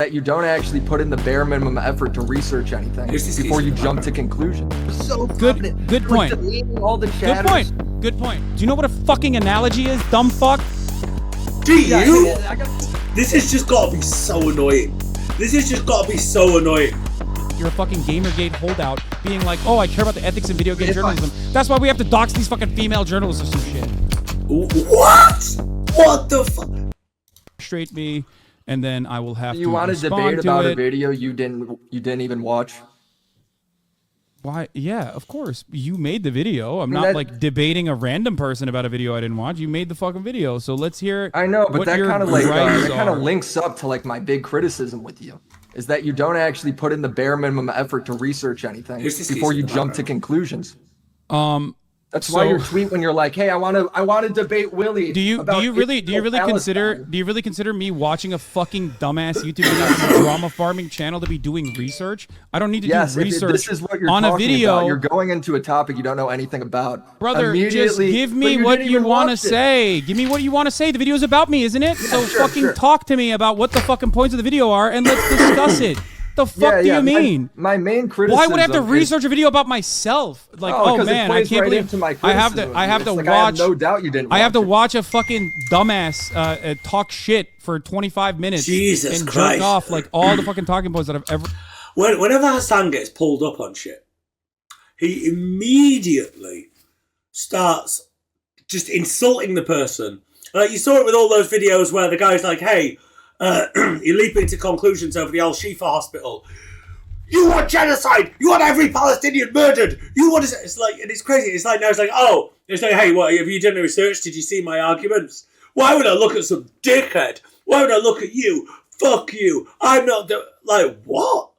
that you don't actually put in the bare minimum effort to research anything before you jump to conclusions. So Good point. All the Good point. Do you know what a fucking analogy is, dumb fuck? Do you? This has just got to be so annoying. This has just got to be so annoying. You're a fucking Gamergate holdout, being like, oh, I care about the ethics in video game journalism. That's why we have to dox these fucking female journalists or some shit. What? What the fuck? Straight me, and then I will have to. You want to debate about a video you didn't even watch? Why? Yeah, of course. You made the video. I'm not like debating a random person about a video I didn't watch. You made the fucking video, so let's hear. I know, but that kind of like that kind of links up to like my big criticism with you, is that you don't actually put in the bare minimum effort to research anything before you jump to conclusions. That's why your tweet when you're like, "Hey, I want to debate Willy." Do you really consider me watching a fucking dumbass YouTube video drama farming channel to be doing research? I don't need to do research this is what you're on a video. About. You're going into a topic you don't know anything about. Brother, just give me what you want to say. Give me what you want to say. The video is about me, isn't it? Yeah, so fucking talk to me about what the fucking points of the video are, and let's discuss it. The fuck do you mean? My main criticism. Why would I have to research a video about myself? Like, oh man, I can't believe I have to watch. I have no doubt you didn't. I have to watch a fucking dumbass talk shit for 25 minutes. Jesus and Christ! Jerk off like all the fucking talking points that I've ever. Whenever Hasan gets pulled up on shit, he immediately starts just insulting the person. Like you saw it with all those videos where the guy's like, "Hey." You leap into conclusions over the Al-Shifa hospital. You want genocide. You want every Palestinian murdered. You want to... It's like, and it's crazy. It's like, now it's like, oh, it's like, hey, what, have you done the research? Did you see my arguments? Why would I look at some dickhead? Why would I look at you? Fuck you. I'm not the... Like, what?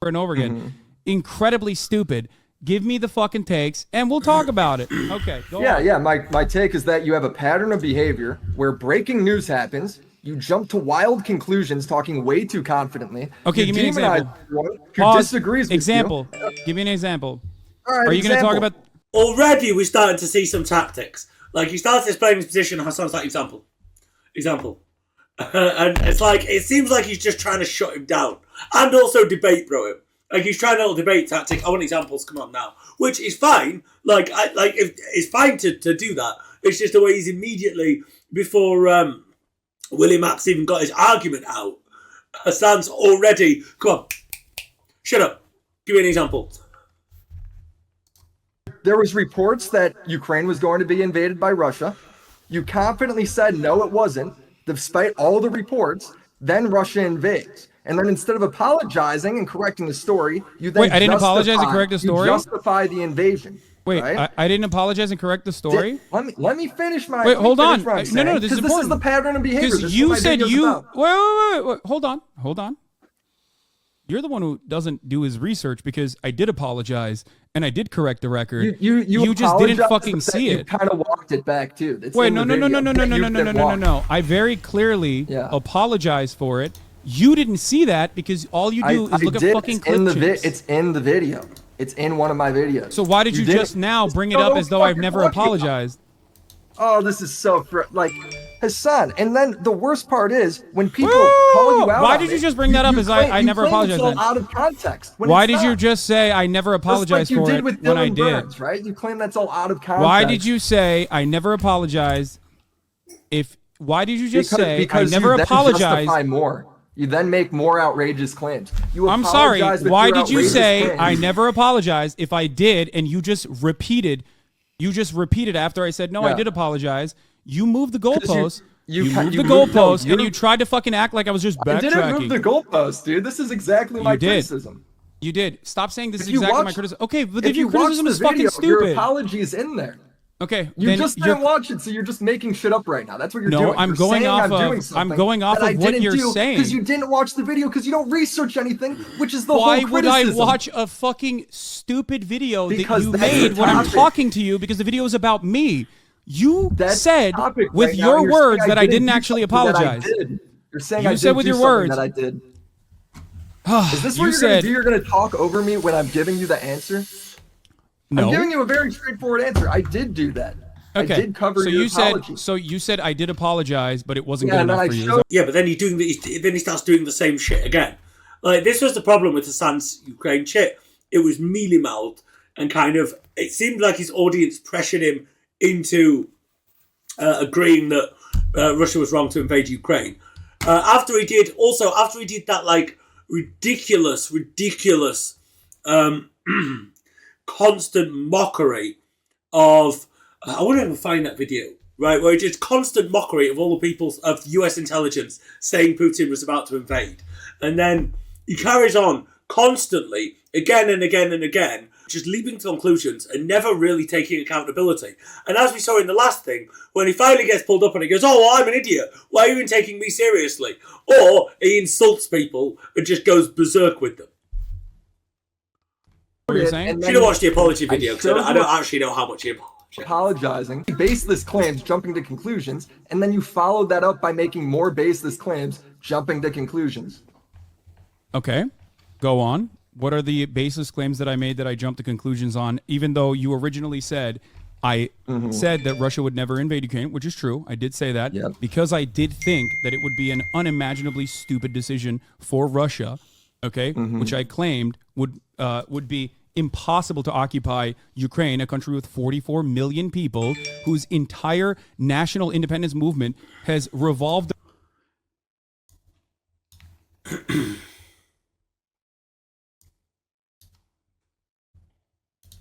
Over and over again. Incredibly stupid. Give me the fucking takes, and we'll talk about it. Okay, go on. Yeah. My take is that you have a pattern of behavior where breaking news happens. You jump to wild conclusions, talking way too confidently. Okay, give me an example. Who disagrees with example. You. Give me an example. All right, Are you going to talk about... Already we're starting to see some tactics. Like, he starts explaining his position, Hasan's like, example. And it's like, it seems like he's just trying to shut him down. And also debate, bro, him. Like, he's trying a little debate tactic. I want examples, come on now. Which is fine. Like, it's fine to do that. It's just the way he's immediately, before Willy Mac's even got his argument out, Hasan's already, come on, shut up. Give me an example. There was reports that Ukraine was going to be invaded by Russia. You confidently said, no, it wasn't, despite all the reports. Then Russia invades. And then instead of apologizing and correcting the story, you then I didn't apologize and correct the story? You justify the invasion. Wait, right? I didn't apologize and correct the story? Let me finish my... Wait, hold on. No, this is important. This is the pattern of behavior. Because you said you... Wait. Hold on. You're the one who doesn't do his research, because I did apologize and I did correct the record. You just didn't fucking see it. You kind of walked it back too. Wait, no. I very clearly apologized for it. You didn't see that because all you do is look at fucking clip. It's in the video. It's in one of my videos. So why did you just now bring it up as though I've never apologized? Oh, this is so like Hasan. And then the worst part is when people call you out. Why did you just bring that up as I never apologized? It's all out of context. Why did you just say I never apologized for it when I did? Right? You claim that's all out of context. Why did you say I never apologized? Why did you just say I never apologized? Justify more. You then make more outrageous claims. I'm sorry. Why did you say I never apologized if I did, and you just repeated? You just repeated after I said no, I did apologize. You moved the goalpost. You moved the goalpost, and you tried to fucking act like I was just backtracking. I didn't move the goalpost, dude. This is exactly my criticism. You did. Stop saying this is exactly my criticism. Okay, but if your criticism is fucking stupid. Your apology is in there. Okay, you just didn't watch it, so you're just making shit up right now. That's what you're doing. No, I'm going off of what you're saying. Because you didn't watch the video, because you don't research anything, which is the whole criticism. Why would I watch a fucking stupid video that you made when I'm talking to you, because the video is about me? You said with your words that I didn't actually apologize. You're saying I did with your words that I did. Is this what you're going to do? You're going to talk over me when I'm giving you the answer? No. I'm giving you a very straightforward answer. I did do that. Okay. I did cover your apology. So you said I did apologize, but it wasn't good enough for you. Yeah, but then then he starts doing the same shit again. Like, this was the problem with Hasan's Ukraine shit. It was mealy-mouthed and kind of, it seemed like his audience pressured him into agreeing that Russia was wrong to invade Ukraine. After he did that, like, ridiculous constant mockery of, I want to find that video, right, where he did constant mockery of all the people of US intelligence saying Putin was about to invade. And then he carries on constantly, again and again and again, just leaping to conclusions and never really taking accountability. And as we saw in the last thing, when he finally gets pulled up and he goes, oh, well, I'm an idiot, why are you even taking me seriously? Or he insults people and just goes berserk with them. What you're saying? You should have watched the apology video, because I don't actually know how much he apologizing, baseless claims, jumping to conclusions, and then you followed that up by making more baseless claims, jumping to conclusions. Okay, go on. What are the baseless claims that I made that I jumped to conclusions on, even though you originally said I said that Russia would never invade Ukraine, which is true. I did say that because I did think that it would be an unimaginably stupid decision for Russia, okay, which I claimed would be impossible to occupy Ukraine, a country with 44 million people whose entire national independence movement has revolved.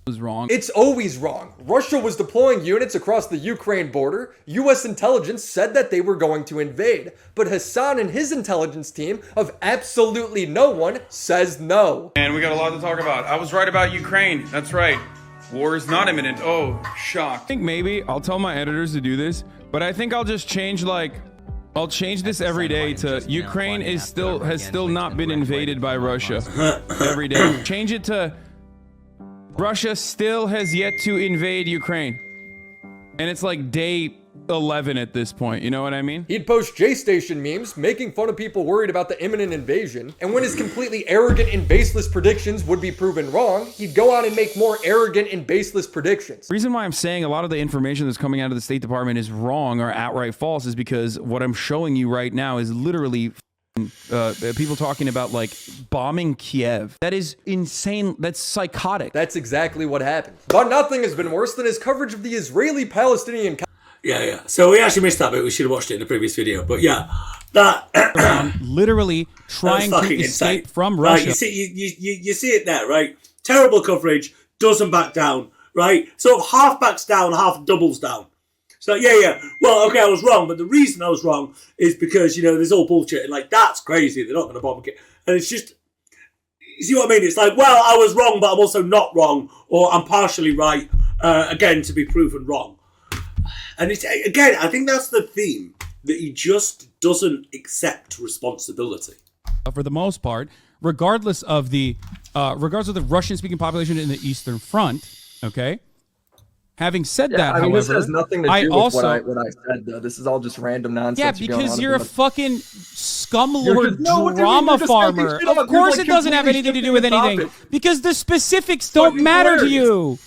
Was wrong. It's always wrong. Russia was deploying units across the Ukraine border. US intelligence said that they were going to invade. But Hasan and his intelligence team of absolutely no one says no. And we got a lot to talk about. I was right about Ukraine. That's right. War is not imminent. Oh, shock. I think maybe I'll tell my editors to do this, but I think I'll just change, like, I'll change this every day to Ukraine has still not been invaded by Russia. Every day. Change it to Russia still has yet to invade Ukraine. And it's like day 11 at this point, you know what I mean? He'd post J-Station memes, making fun of people worried about the imminent invasion, and when his completely arrogant and baseless predictions would be proven wrong, he'd go on and make more arrogant and baseless predictions. The reason why I'm saying a lot of the information that's coming out of the State Department is wrong or outright false is because what I'm showing you right now is literally people talking about, like, bombing Kiev. That is insane. That's psychotic. That's exactly what happened. But nothing has been worse than his coverage of the Israeli-Palestinian. Yeah. So we actually missed that bit. We should have watched it in the previous video. But yeah, that literally trying to escape from Russia. Right, you see it there, right? Terrible coverage, doesn't back down, right? So half backs down, half doubles down. So yeah. Well, okay, I was wrong, but the reason I was wrong is because, you know, there's all bullshit and, like, that's crazy. They're not going to bomb it. And it's just, you see what I mean? It's like, well, I was wrong, but I'm also not wrong, or I'm partially right, again, to be proven wrong. And it's, again, I think that's the theme, that he just doesn't accept responsibility. For the most part, regardless of the Russian-speaking population in the Eastern Front, okay? Having said that, however, this has nothing to do with what I said, though. This is all just random nonsense. Yeah, because you're a fucking scumlord drama farmer. Of course it doesn't have anything to do with anything. Because the specifics don't matter to you.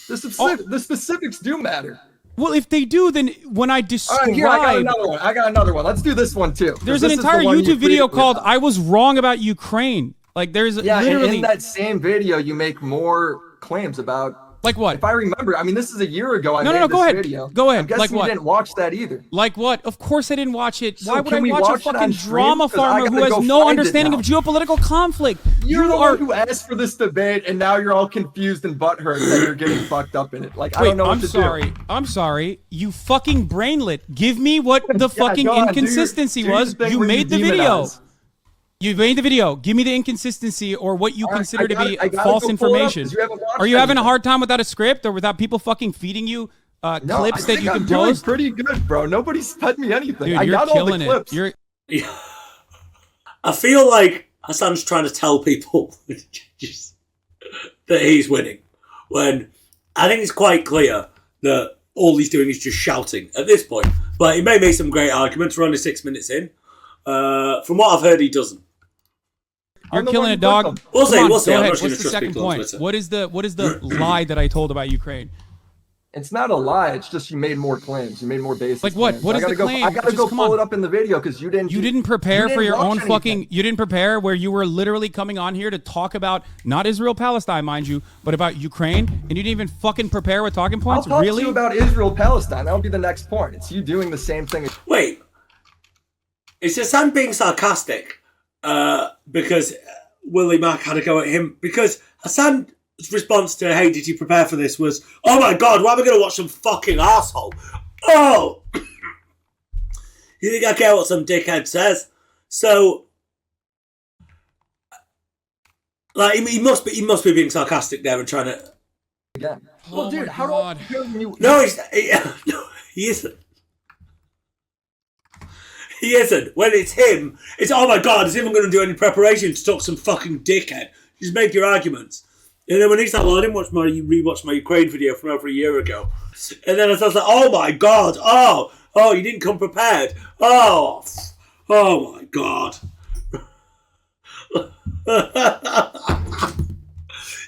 The specifics do matter. Well, if they do, then when I describe... All right, here, I got another one. Let's do this one, too. There's an entire YouTube video called I Was Wrong About Ukraine. Like, there's literally... and in that same video, you make more claims about... Like what? If I remember, I mean, this is a year ago. No, go ahead. Video. Go ahead. I'm guessing like what? You didn't watch that either. Like what? Of course I didn't watch it. So why would I watch a fucking drama farmer who has no understanding of geopolitical conflict? You're the one who asked for this debate, and now you're all confused and butthurt that you're getting fucked up in it. Like, I don't know what to do. I'm sorry. You fucking brainlet. Give me what the fucking inconsistency was. You made the video. You made the video. Give me the inconsistency or what you consider to be false information. Are you having a hard time without a script or without people fucking feeding you clips that you can post? I'm doing pretty good, bro. Nobody's fed me anything. Dude, I got all the clips. I feel like Hasan's trying to tell people that he's winning, when I think it's quite clear that all he's doing is just shouting at this point. But he may make some great arguments. We're only 6 minutes in. From what I've heard, he doesn't. You're killing a dog. We'll see. Go ahead. What's the second point? What is the lie that I told about Ukraine? It's not a lie. It's just you made more claims. You made more basis. Like what? Claims. What is the claim? I gotta go pull it up in the video because you didn't. You didn't prepare for your own anything. fucking. You didn't prepare where you were literally coming on here to talk about not Israel Palestine, mind you, but about Ukraine, and you didn't even fucking prepare with talking points. I'll talk really? to you about Israel Palestine. That'll be the next point. It's you doing the same thing. Wait, is Hasan being sarcastic because Willy Mac had a go at him? Because Hasan's response to, hey, did you prepare for this, was, oh my god, why am I going to watch some fucking arsehole? Oh! You think I care what some dickhead says? So, like, he must be being sarcastic there and trying to... Again. Oh well, dude, how God. do you... No, he isn't. He isn't. When it's him, it's, oh my god, is him going to do any preparation to talk some fucking dickhead? Just make your arguments. And then when he's like, well, I didn't rewatch my Ukraine video from over a year ago. And then I was like, oh my god, oh, you didn't come prepared. Oh my god.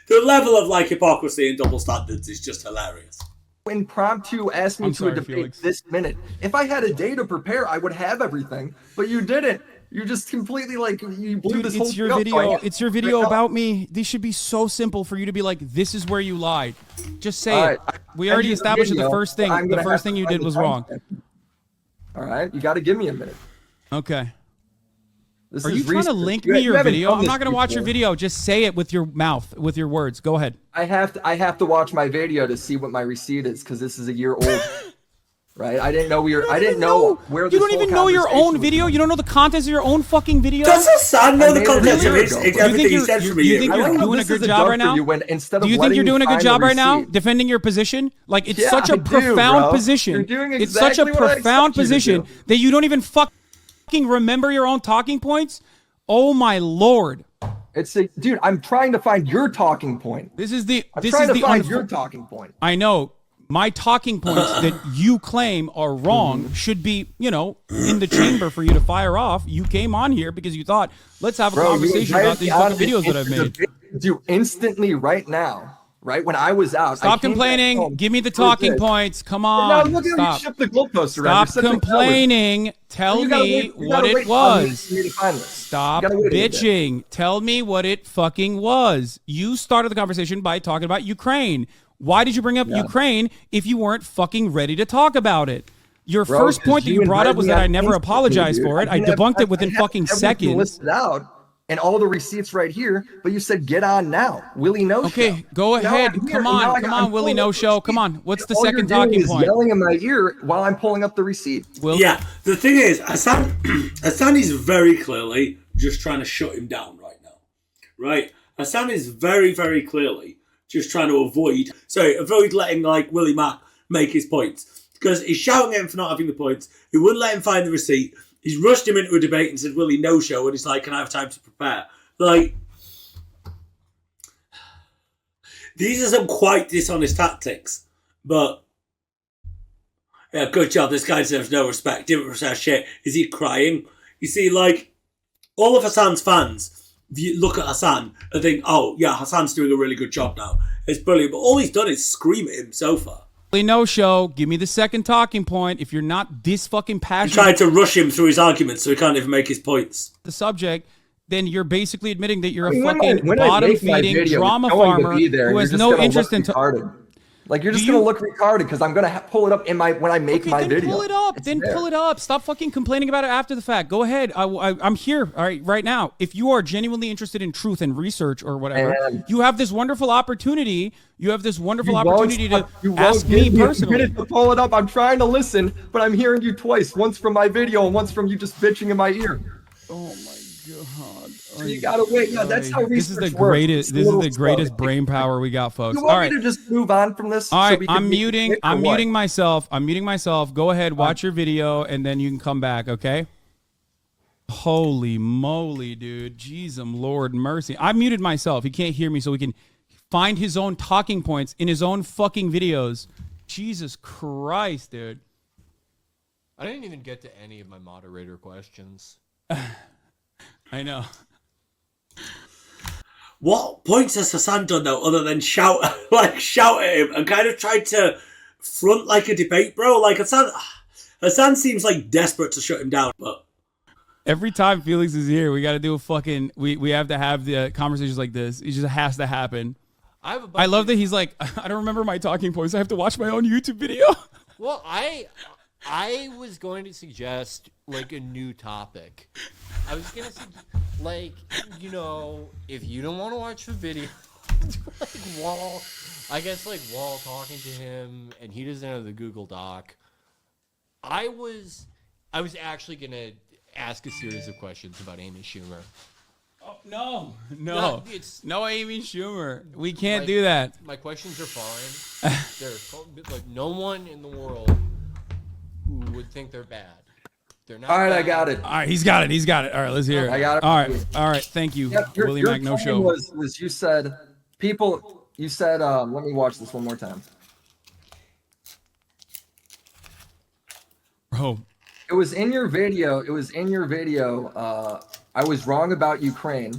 The level of like hypocrisy and double standards is just hilarious. Impromptu asked me to a debate Felix. This minute. If I had a day to prepare, I would have everything, but you didn't. You just completely like you blew this whole your video. It's your video about me. These should be so simple for you to be like, this is where you lied. Just say it. We already established that the first thing you did was wrong. All right, you got to give me a minute. Okay. Are you trying to link me your video? I'm not going to watch your video. Just say it with your mouth, with your words. Go ahead. I have to watch my video to see what my receipt is because this is a year old. Right? I didn't know where this You don't even know your own video? You don't know the contents of your own fucking video? Does Hasan know the contents of everything he said from you think you're doing a good job right now? Do you think you're doing a good job right now defending your position? Like, it's such a profound position. It's such a profound position that you don't even fucking remember your own talking points? Oh my lord. Dude, I'm trying to find your talking point. I'm trying to find your talking point. I know. My talking points that you claim are wrong should be, in the chamber for you to fire off. You came on here because you thought, let's have a conversation about these fucking videos that I've made. Dude, instantly right now, right when I was out. Stop complaining. Give me the talking points. Come on. No, look at you shift the goalpost around. Stop complaining. Tell me what it was. Stop bitching. Tell me what it fucking was. You started the conversation by talking about Ukraine. Why did you bring up Ukraine if you weren't fucking ready to talk about it? Your first point that you brought up was that I never apologized for it. I debunked it within fucking seconds. Listed out and all the receipts right here, but you said get on now, Willy No Show. Okay, go ahead. Come on, Willy No Show. Come on. What's the second talking point? Yelling in my ear while I'm pulling up the receipt. Yeah, the thing is, Hasan is very clearly just trying to shut him down right now. Right? Hasan is very, very clearly just trying to avoid letting like Willy Mac make his points. Because he's shouting at him for not having the points. He wouldn't let him find the receipt. He's rushed him into a debate and said, Willy No Show, and he's like, can I have time to prepare? Like, these are some quite dishonest tactics. But yeah, good job. This guy deserves no respect. Didn't respect shit. Is he crying? You see, like, all of Hasan's fans, if you look at Hasan and think, oh, yeah, Hasan's doing a really good job now. It's brilliant. But all he's done is scream at him so far. No Show, give me the second talking point. If you're not this fucking passionate... You tried to rush him through his arguments so he can't even make his points. The subject, then you're basically admitting that you're a fucking bottom-feeding drama farmer who has no interest in... Like, you're just going to look retarded because I'm going to pull it up when I make my video. Pull it up. Pull it up. Stop fucking complaining about it after the fact. Go ahead. I'm here right now. If you are genuinely interested in truth and research or whatever, you have this wonderful opportunity. You have this wonderful opportunity to ask me personally. To pull it up. I'm trying to listen, but I'm hearing you twice. Once from my video and once from you just bitching in my ear. Oh, my God. So you gotta wait. Yeah, that's how research This is the greatest brain power we got, folks. You want me to just move on from this? All right, I'm muting myself. Go ahead, watch your video, and then you can come back, okay? Holy moly, dude. Jeez, Lord mercy. I muted myself. He can't hear me, so we can find his own talking points in his own fucking videos. Jesus Christ, dude. I didn't even get to any of my moderator questions. I know. What points has Hasan done though, other than shout at him and kind of tried to front like a debate, bro. Like Hasan seems like desperate to shut him down, but every time Felix is here, we got to do a fucking. We have to have the conversations like this. It just has to happen. I love that he's like, I don't remember my talking points. I have to watch my own YouTube video. Well, I was going to suggest like a new topic. I was gonna like, you know, if you don't want to watch the video, like Wall talking to him, and he doesn't have the Google Doc. I was actually gonna ask a series of questions about Amy Schumer. Oh, no, Amy Schumer. We can't do that. My questions are fine. They're like no one in the world who would think they're bad. They're not. All right, bad. I got it. All right, he's got it. All right, let's hear it. I got it. All right. Thank you, Willy your Mac. No show. Was you said people? You said let me watch this one more time. Bro, it was in your video. I was wrong about Ukraine.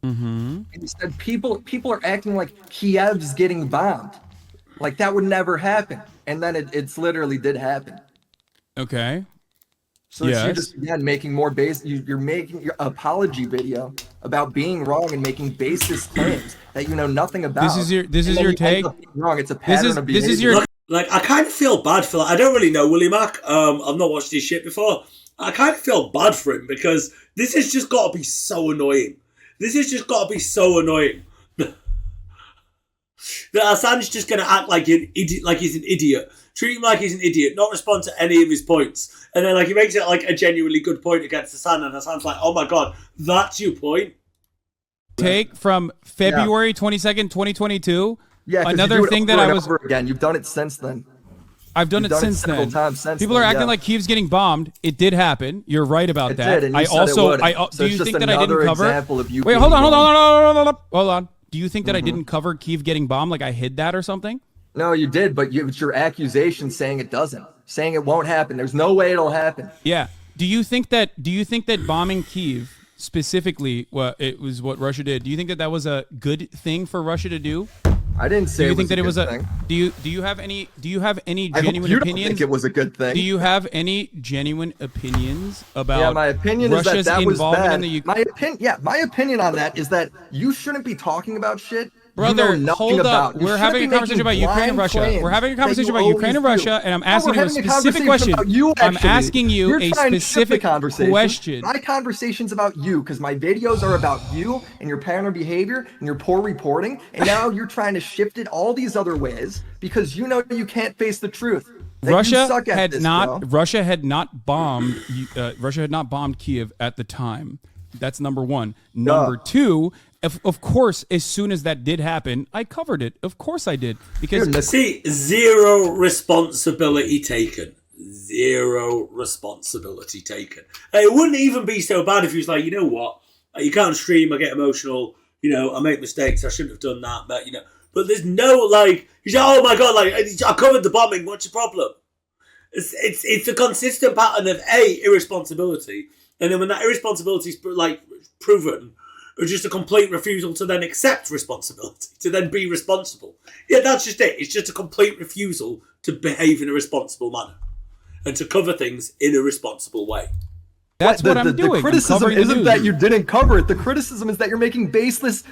Mm-hmm. And you said people are acting like Kiev's getting bombed, like that would never happen, and then it's literally did happen. Okay. So you're just again making more you're making your apology video about being wrong and making baseless claims that you know nothing about. This is your take. Wrong. It's a pattern of behavior. This is your. Like, I kind of feel bad for I don't really know Willy Mac. I've not watched his shit before. I kind of feel bad for him because this has just got to be so annoying. That Hasan's just going to act like an idiot, like he's an idiot. Treat him like he's an idiot, not respond to any of his points. And then like he makes it like a genuinely good point against Hasan, and Hasan's like, oh my God, that's your point? Take from February 22nd, 2022. Yeah, another thing that I was over again. You've done it since then. I've done it since then. People are acting like Kiev's getting bombed. It did happen. You're right about that. Did, and you said it wouldn't. Do you think that I didn't cover? Wait, hold on. Do you think that I didn't cover Kiev getting bombed? Like I hid that or something? No, you did, but it's your accusation saying it doesn't, saying it won't happen. There's no way it'll happen. Yeah. Do you think that bombing Kiev specifically, it was what Russia did? Do you think that was a good thing for Russia to do? I didn't say. Do you think that it was thing. Do you have any genuine opinions? You don't think it was a good thing. Do you have any genuine opinions about? Yeah, my opinion Russia's is that was bad. In the my opinion on that is that you shouldn't be talking about shit. Brother, hold up. We're having a conversation about Ukraine and Russia. We're having a conversation about Ukraine and Russia, and I'm asking you a specific question. I'm asking you a specific question. My conversation's about you, because my videos are about you and your pattern of behavior and your poor reporting, and now you're trying to shift it all these other ways because you know you can't face the truth. Russia had not bombed Kiev at the time. That's number one. Number two, of course, as soon as that did happen, I covered it. Of course I did. Because zero responsibility taken. Zero responsibility taken. It wouldn't even be so bad if he was like, you know what? You can't stream, I get emotional, I make mistakes, I shouldn't have done that, but there's no, like, he's like, oh my God, like, I covered the bombing, what's your problem? It's a consistent pattern of, irresponsibility, and then when that irresponsibility is, like, proven, or just a complete refusal to then accept responsibility, to then be responsible. Yeah, that's just it. It's just a complete refusal to behave in a responsible manner and to cover things in a responsible way. That's what I'm doing. The criticism isn't that you didn't cover it. The criticism is that you're making baseless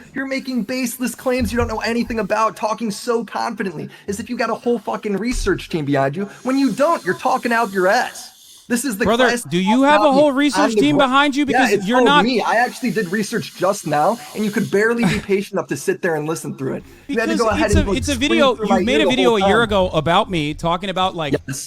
claims you don't know anything about, talking so confidently, as if you got a whole fucking research team behind you, when you don't. You're talking out your ass. This is the brother. Do you have a whole research team behind you? Because you're not me. I actually did research just now, and you could barely be patient enough to sit there and listen through it. You had to go ahead and it's a video. You made a video a year ago about me talking about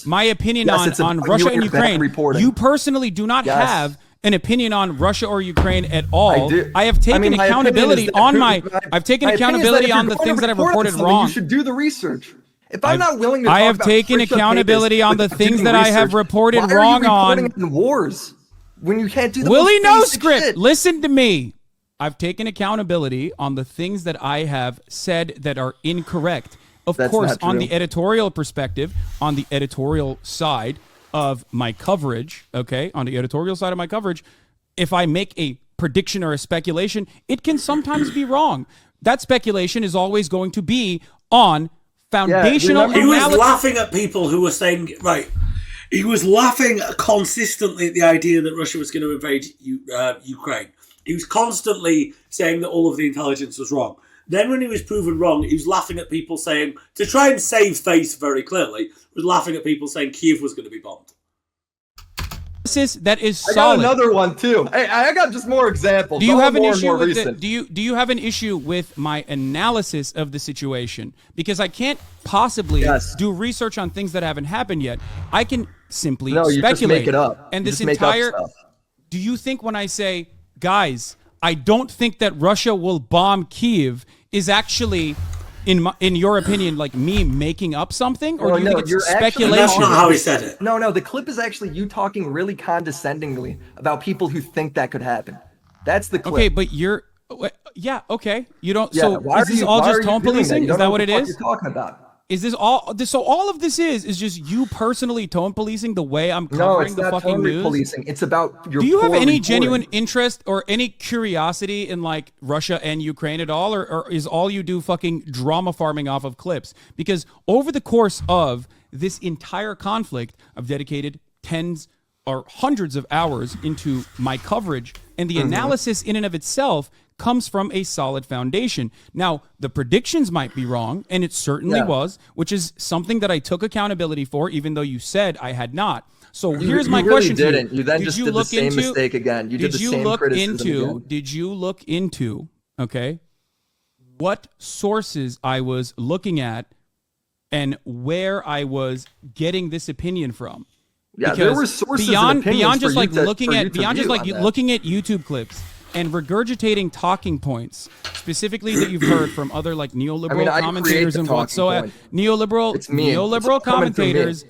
my opinion on Russia and Ukraine. You personally do not have an opinion on Russia or Ukraine at all. I have taken accountability on I've taken accountability on the things that I've reported wrong. You should do the research. If I'm not willing to, I have taken accountability on the things that I have reported wrong on. In wars, when you can't do the Willy No Script. Listen to me. I've taken accountability on the things that I have said that are incorrect. Of course, on the editorial perspective, on the editorial side of my coverage, on the editorial side of my coverage, if I make a prediction or a speculation, it can sometimes be wrong. That speculation is always going to be on foundational. He was laughing at people who were saying, right, he was laughing consistently at the idea that Russia was going to invade Ukraine. He was constantly saying that all of the intelligence was wrong. Then when he was proven wrong, he was laughing at people saying, to try and save face very clearly, was laughing at people saying Kyiv was going to be bombed. That is solid. I got another one too. Hey, I got just more examples. Do you have an issue with do you have an issue with my analysis of the situation? Because I can't possibly do research on things that haven't happened yet. I can simply speculate. Just make it up. And this entire. Do you think when I say, guys, I don't think that Russia will bomb Kyiv is actually, in your opinion, like me making up something, or do you think it's speculation? That's not how he said it. No, the clip is actually you talking really condescendingly about people who think that could happen. That's the clip. Okay, but you're, yeah, okay. You don't. Yeah, so is this all just tone policing? Is that what it is? You're talking about. Is this all? So all of this is just you personally tone policing the way I'm covering the fucking news? No, it's not tone policing. It's about your. Do you have any genuine interest or any curiosity in like Russia and Ukraine at all, or is all you do fucking drama farming off of clips? Because over the course of this entire conflict, I've dedicated tens or hundreds of hours into my coverage, and the analysis in and of itself comes from a solid foundation. Now, the predictions might be wrong, and it certainly was, which is something that I took accountability for, even though you said I had not. So here's my question to you. You then just did the same mistake again. You did the same criticism again. Did you look into, okay, what sources I was looking at and where I was getting this opinion from? Yeah, there were sources and opinions beyond just for like you to, looking for at you to beyond just view like on that. looking at YouTube clips and regurgitating talking points, specifically that you've heard from other like neoliberal commentators and whatsoever. Neoliberal commentators.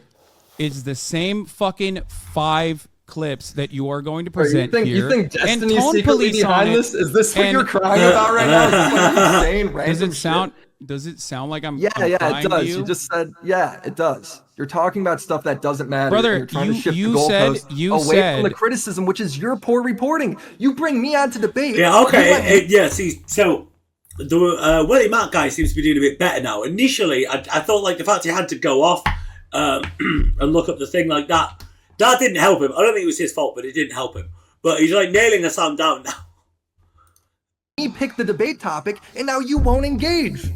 It's the same fucking 5 clips that you are going to present here. You think Destiny is secretly behind this? Is this what you're crying about right now? Is this like insane random shit? Does it sound like I'm? Yeah, I'm it does. you? You just said, yeah, it does. You're talking about stuff that doesn't matter. Brother, you're trying to shift the goalposts away from the criticism, which is your poor reporting. You bring me on to debate. Yeah, okay. See, so the Willy Mac guy seems to be doing a bit better now. Initially, I thought like the fact he had to go off and look up the thing like that didn't help him. I don't think it was his fault, but it didn't help him. But he's like nailing Hasan down now. He picked the debate topic, and now you won't engage.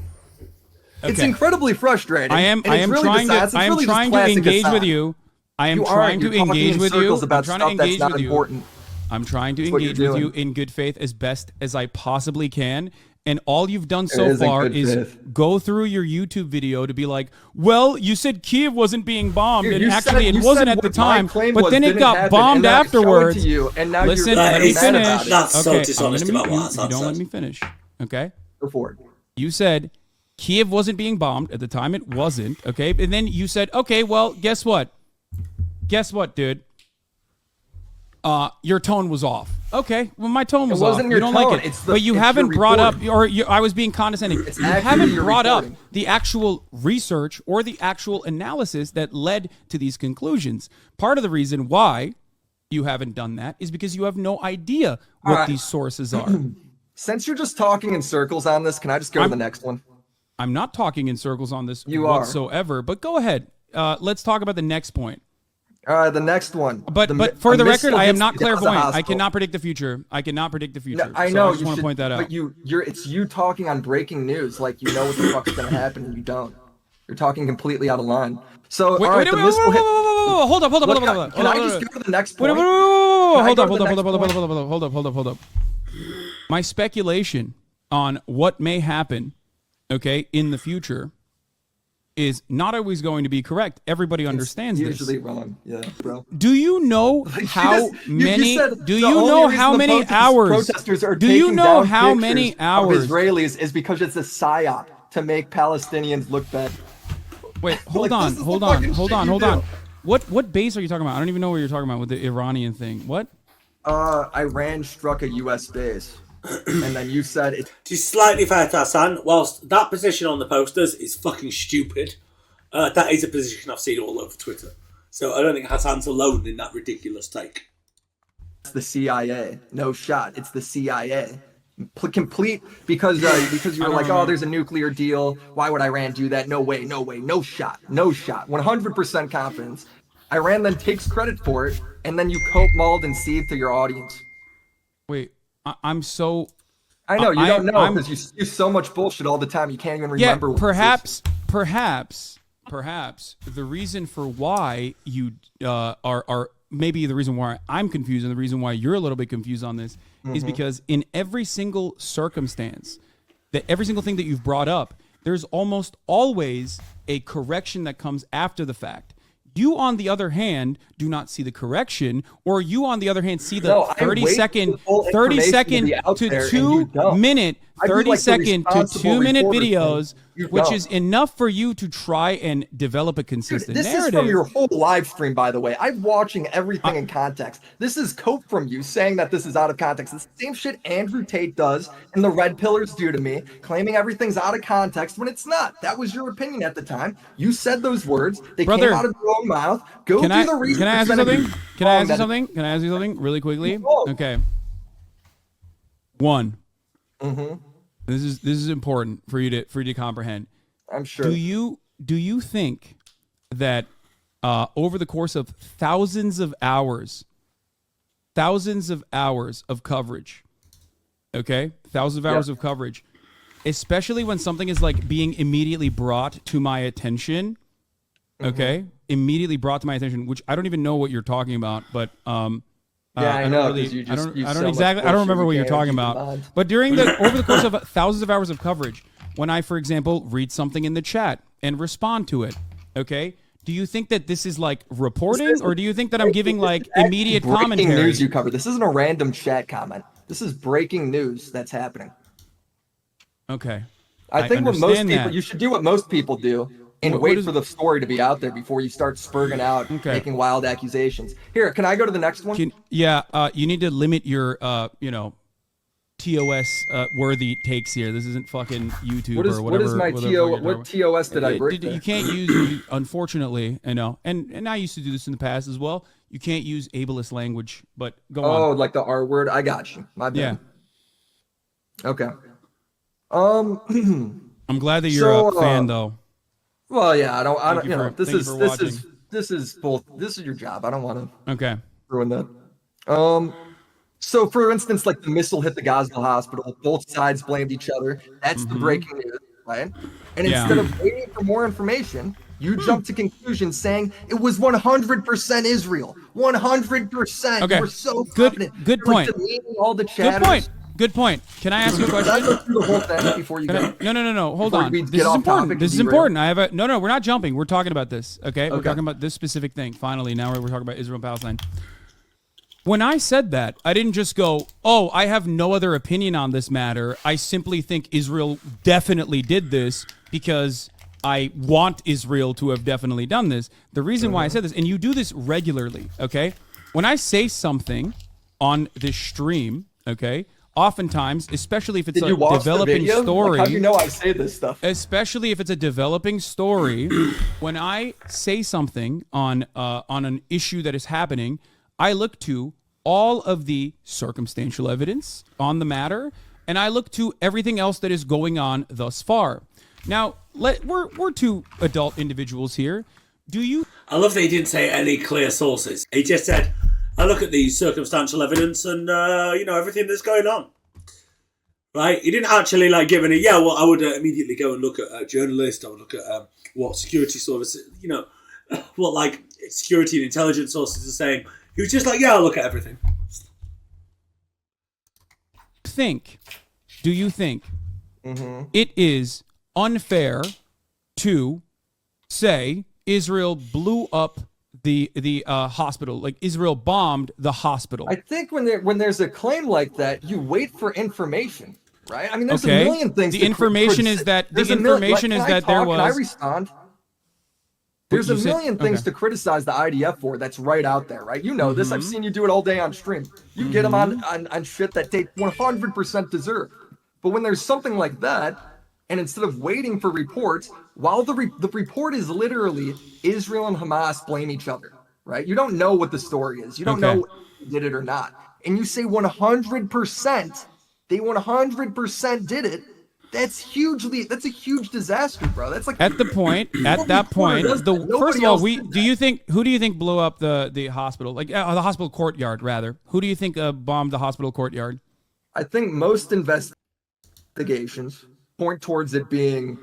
Okay. It's incredibly frustrating. I am trying to engage with you. I am trying to engage with you. I'm trying to engage with you. I'm trying to engage with you in good faith as best as I possibly can. And all you've done so far is go through your YouTube video to be like, well, you said Kyiv wasn't being bombed, and actually it wasn't at the time, but then it got bombed afterwards. Listen, let me finish. That's so dishonest about what Hasan said. You don't let me finish. Okay? Go for it. You said Kyiv wasn't being bombed. At the time, it wasn't. Okay? And then you said, okay, well, guess what? Guess what, dude? Your tone was off. Okay, well, my tone was off. You don't like it. But you haven't brought up, I was being condescending. You haven't brought up the actual research or the actual analysis that led to these conclusions. Part of the reason why you haven't done that is because you have no idea what these sources are. Since you're just talking in circles on this, can I just go to the next one? I'm not talking in circles on this whatsoever, but go ahead. Let's talk about the next point. The next one. But for the record, I am not clairvoyant. I cannot predict the future. I No, I know. I just want to point that out. But it's you talking on breaking news like you know what the fuck's gonna happen and you don't. You're talking completely out of line. So hold up. Can I just go to the next point? Hold up. My speculation on what may happen, okay, in the future is not always going to be correct. Everybody understands this. Usually wrong. Yeah, bro. Do you know how many? Do you know how many hours? Protesters are do you know how many hours? Israelis is because it's a psyop to make Palestinians look bad. Wait, hold on. What base are you talking about? I don't even know what you're talking about with the Iranian thing. What? Iran struck a U.S. base. And then you said it. To slightly fair to Hasan, whilst that position on the posters is fucking stupid, that is a position I've seen all over Twitter. So I don't think Hasan's alone in that ridiculous take. It's the CIA. No shot. It's the CIA. complete because you were like, oh, there's a nuclear deal. Why would Iran do that? No way, no shot. 100% confidence. Iran then takes credit for it, and then you cope, mold, and seethe to your audience. Wait, I'm so. I know you don't know because you use so much bullshit all the time. You can't even remember. Yeah, perhaps the reason for why you are maybe the reason why I'm confused and the reason why you're a little bit confused on this is because in every single circumstance, that every single thing that you've brought up, there's almost always a correction that comes after the fact. You, on the other hand, do not see the correction, or you, on the other hand, see the 30 second to 2 minute videos, which is enough for you to try and develop a consistent narrative. This is from your whole live stream, by the way. I'm watching everything in context. This is cope from you saying that this is out of context. It's the same shit Andrew Tate does and the Red Pillars do to me, claiming everything's out of context when it's not. That was your opinion at the time. You said those words. They came out of your own mouth. Go do the research. Can I ask you something? Can I ask you something really quickly? Okay. One. This is important for you to comprehend. I'm sure. Do you think that over the course of thousands of hours of coverage, okay, of coverage, especially when something is like being immediately brought to my attention, okay, which I don't even know what you're talking about, but I know. I don't remember what you're talking about. But over the course of thousands of hours of coverage, when I, for example, read something in the chat and respond to it, okay, do you think that this is like reporting, or do you think that I'm giving like immediate commentary? Breaking news you cover. This isn't a random chat comment. This is breaking news that's happening. Okay. I think you should do what most people do. And wait for the story to be out there before you start spurging out, making wild accusations. Here, can I go to the next one? You need to limit your, TOS worthy takes here. This isn't fucking YouTube or whatever. What is my TOS? What TOS did I break? You can't use, unfortunately, I know, and I used to do this in the past as well. You can't use ableist language, but go on. Oh, like the R word? I got you. My bad. Yeah. Okay. I'm glad that you're a fan, though. Well, yeah, I don't. This is your job. I don't want to ruin that. So for instance, like the missile hit the Gaza hospital, both sides blamed each other. That's the breaking news, right? And instead of waiting for more information, you jump to conclusions saying it was 100% Israel. 100%. Okay. You were so confident. Good point. All the chatters. Good point. Can I ask you a question? Can I go through the whole thing before you go? No. Hold on. This is important. This is important. No. We're not jumping. We're talking about this. Okay. We're talking about this specific thing. Finally, now we're talking about Israel and Palestine. When I said that, I didn't just go, "Oh, I have no other opinion on this matter. I simply think Israel definitely did this because I want Israel to have definitely done this." The reason why I said this, and you do this regularly, okay? When I say something on this stream, okay? Oftentimes, especially if it's a developing story. Like, how do you know I say this stuff? Especially if it's a developing story, when I say something on an issue that is happening, I look to all of the circumstantial evidence on the matter, and I look to everything else that is going on thus far. Now, we're two adult individuals here. I love that he didn't say any clear sources. He just said, I look at the circumstantial evidence and, everything that's going on. Right? He didn't actually give any, I would immediately go and look at a journalist. I would look at what security services, what security and intelligence sources are saying. He was just I'll look at everything. Do you think it is unfair to say Israel blew up the hospital, like Israel bombed the hospital? I think when there's a claim like that, you wait for information, right? I mean, there's a million things. The information is that there was. Can I respond? There's a million things to criticize the IDF for that's right out there, right? You know this. I've seen you do it all day on stream. You get them on shit that they 100% deserve. But when there's something like that, and instead of waiting for reports, while the report is literally Israel and Hamas blame each other, right? You don't know what the story is. You don't know if they did it or not. And you say 100% they 100% did it, that's a huge disaster, bro. That's like at that point. First of all, who do you think blew up the hospital? Like the hospital courtyard, rather. Who do you think bombed the hospital courtyard? I think most investigations point towards it being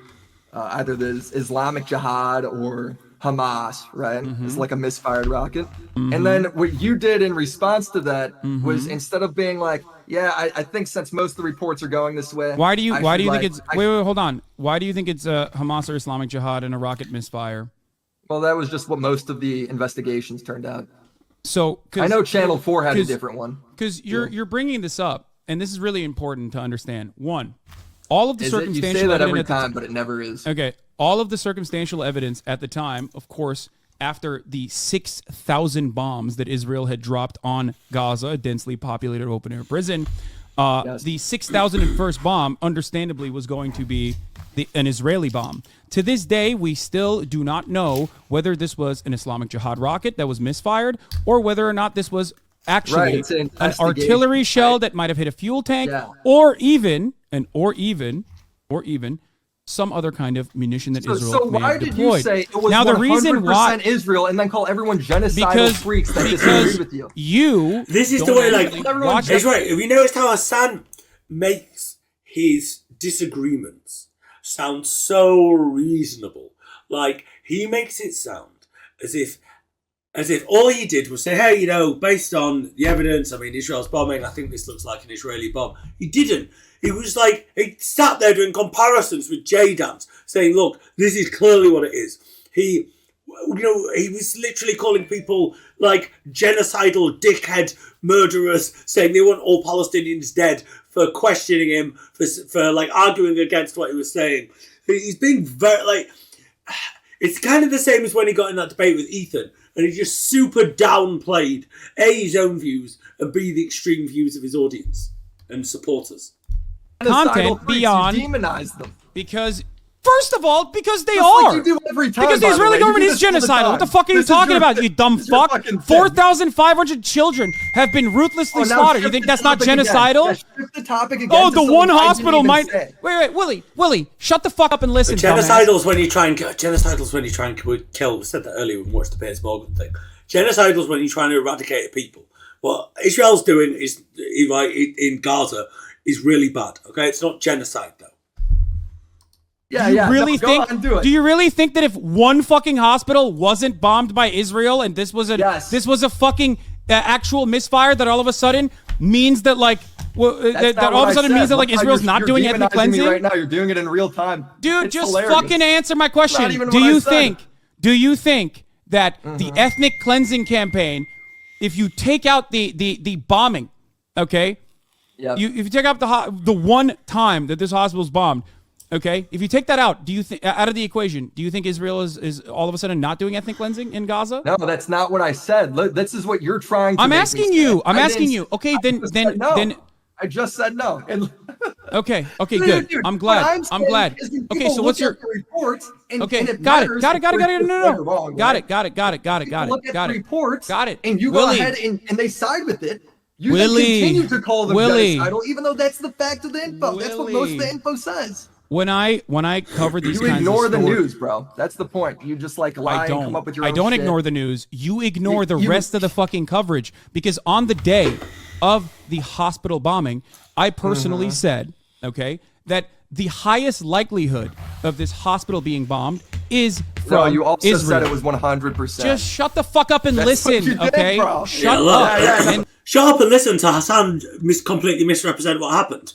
either the Islamic Jihad or Hamas, right? It's like a misfired rocket. And then what you did in response to that was, instead of being like, yeah, I think since most of the reports are going this way. Why do you think it's wait, hold on. Why do you think it's Hamas or Islamic Jihad and a rocket misfire? Well, that was just what most of the investigations turned out. So I know Channel 4 had a different one. Because you're bringing this up, and this is really important to understand. One, all of the circumstantial you say that evidence every time, but it never is. Okay, all of the circumstantial evidence at the time, of course, after the 6,000 bombs that Israel had dropped on Gaza, a densely populated open-air prison, the 6,001st bomb, understandably, was going to be an Israeli bomb. To this day, we still do not know whether this was an Islamic Jihad rocket that was misfired, or whether or not this was actually an artillery shell that might have hit a fuel tank, or even some other kind of munition that Israel may have deployed. So why did you say it was now 100% the reason why Israel and then call everyone genocidal freaks that disagree with you? This is the way, like, it's right. Have you noticed how Hasan makes his disagreements sound so reasonable? Like, he makes it sound as if all he did was say, hey, you know, based on the evidence, I mean, Israel's bombing, I think this looks like an Israeli bomb. He didn't. He was like, he sat there doing comparisons with J-Dance, saying, look, this is clearly what it is. He was literally calling people like genocidal dickhead murderers, saying they want all Palestinians dead, for questioning him, for like arguing against what he was saying. He's being very, like, it's kind of the same as when he got in that debate with Ethan, and he just super downplayed A, his own views, and B, the extreme views of his audience and supporters. Content beyond demonize them because first of all, because they are. Like you do every time, because the Israeli government is genocidal. What the fuck are you talking about, you dumb fuck? 4,500 children have been ruthlessly slaughtered. You think that's not genocidal? The topic again oh, the one hospital might. Wait, Willy, shut the fuck up and listen. Genocidal is when you try and kill. We said that earlier when we watched the Piers Morgan thing. Genocidal is when you're trying to eradicate a people. What Israel's doing is in Gaza is really bad. Okay, it's not genocide though. Do you really think that if one fucking hospital wasn't bombed by Israel and this was a fucking actual misfire, that all of a sudden means that like that all of a sudden means that like Israel's not doing ethnic cleansing? Right now, you're doing it in real time. Dude, it's just hilarious. Fucking answer my question. Do you think that the ethnic cleansing campaign, if you take out the bombing, okay? Yeah. If you take out the one time that this hospital's bombed, okay, if you take that out, do you think out of the equation, do you think Israel is all of a sudden not doing ethnic cleansing in Gaza? No, that's not what I said. This is what you're trying to. I'm asking you. Okay, then I just said no. Okay, good. Dude, I'm glad. Okay, so what's your reports? Okay, got it. No. Got it. Reports. Got it. And you go ahead and they side with it. You continue to call them genocidal, even though that's the fact of the info. That's what most of the info says. When I cover these you kinds ignore of the news, bro. That's the point. You just like lie and come up with your own I don't shit. ignore the news. You ignore the rest of the fucking coverage, because on the day of the hospital bombing, I personally said, okay, that the highest likelihood of this hospital being bombed is from No, you also Israel. said it was 100%. Just shut the fuck up and listen, what you did, okay? bro. Shut up. Shut up and listen to Hasan completely misrepresent what happened.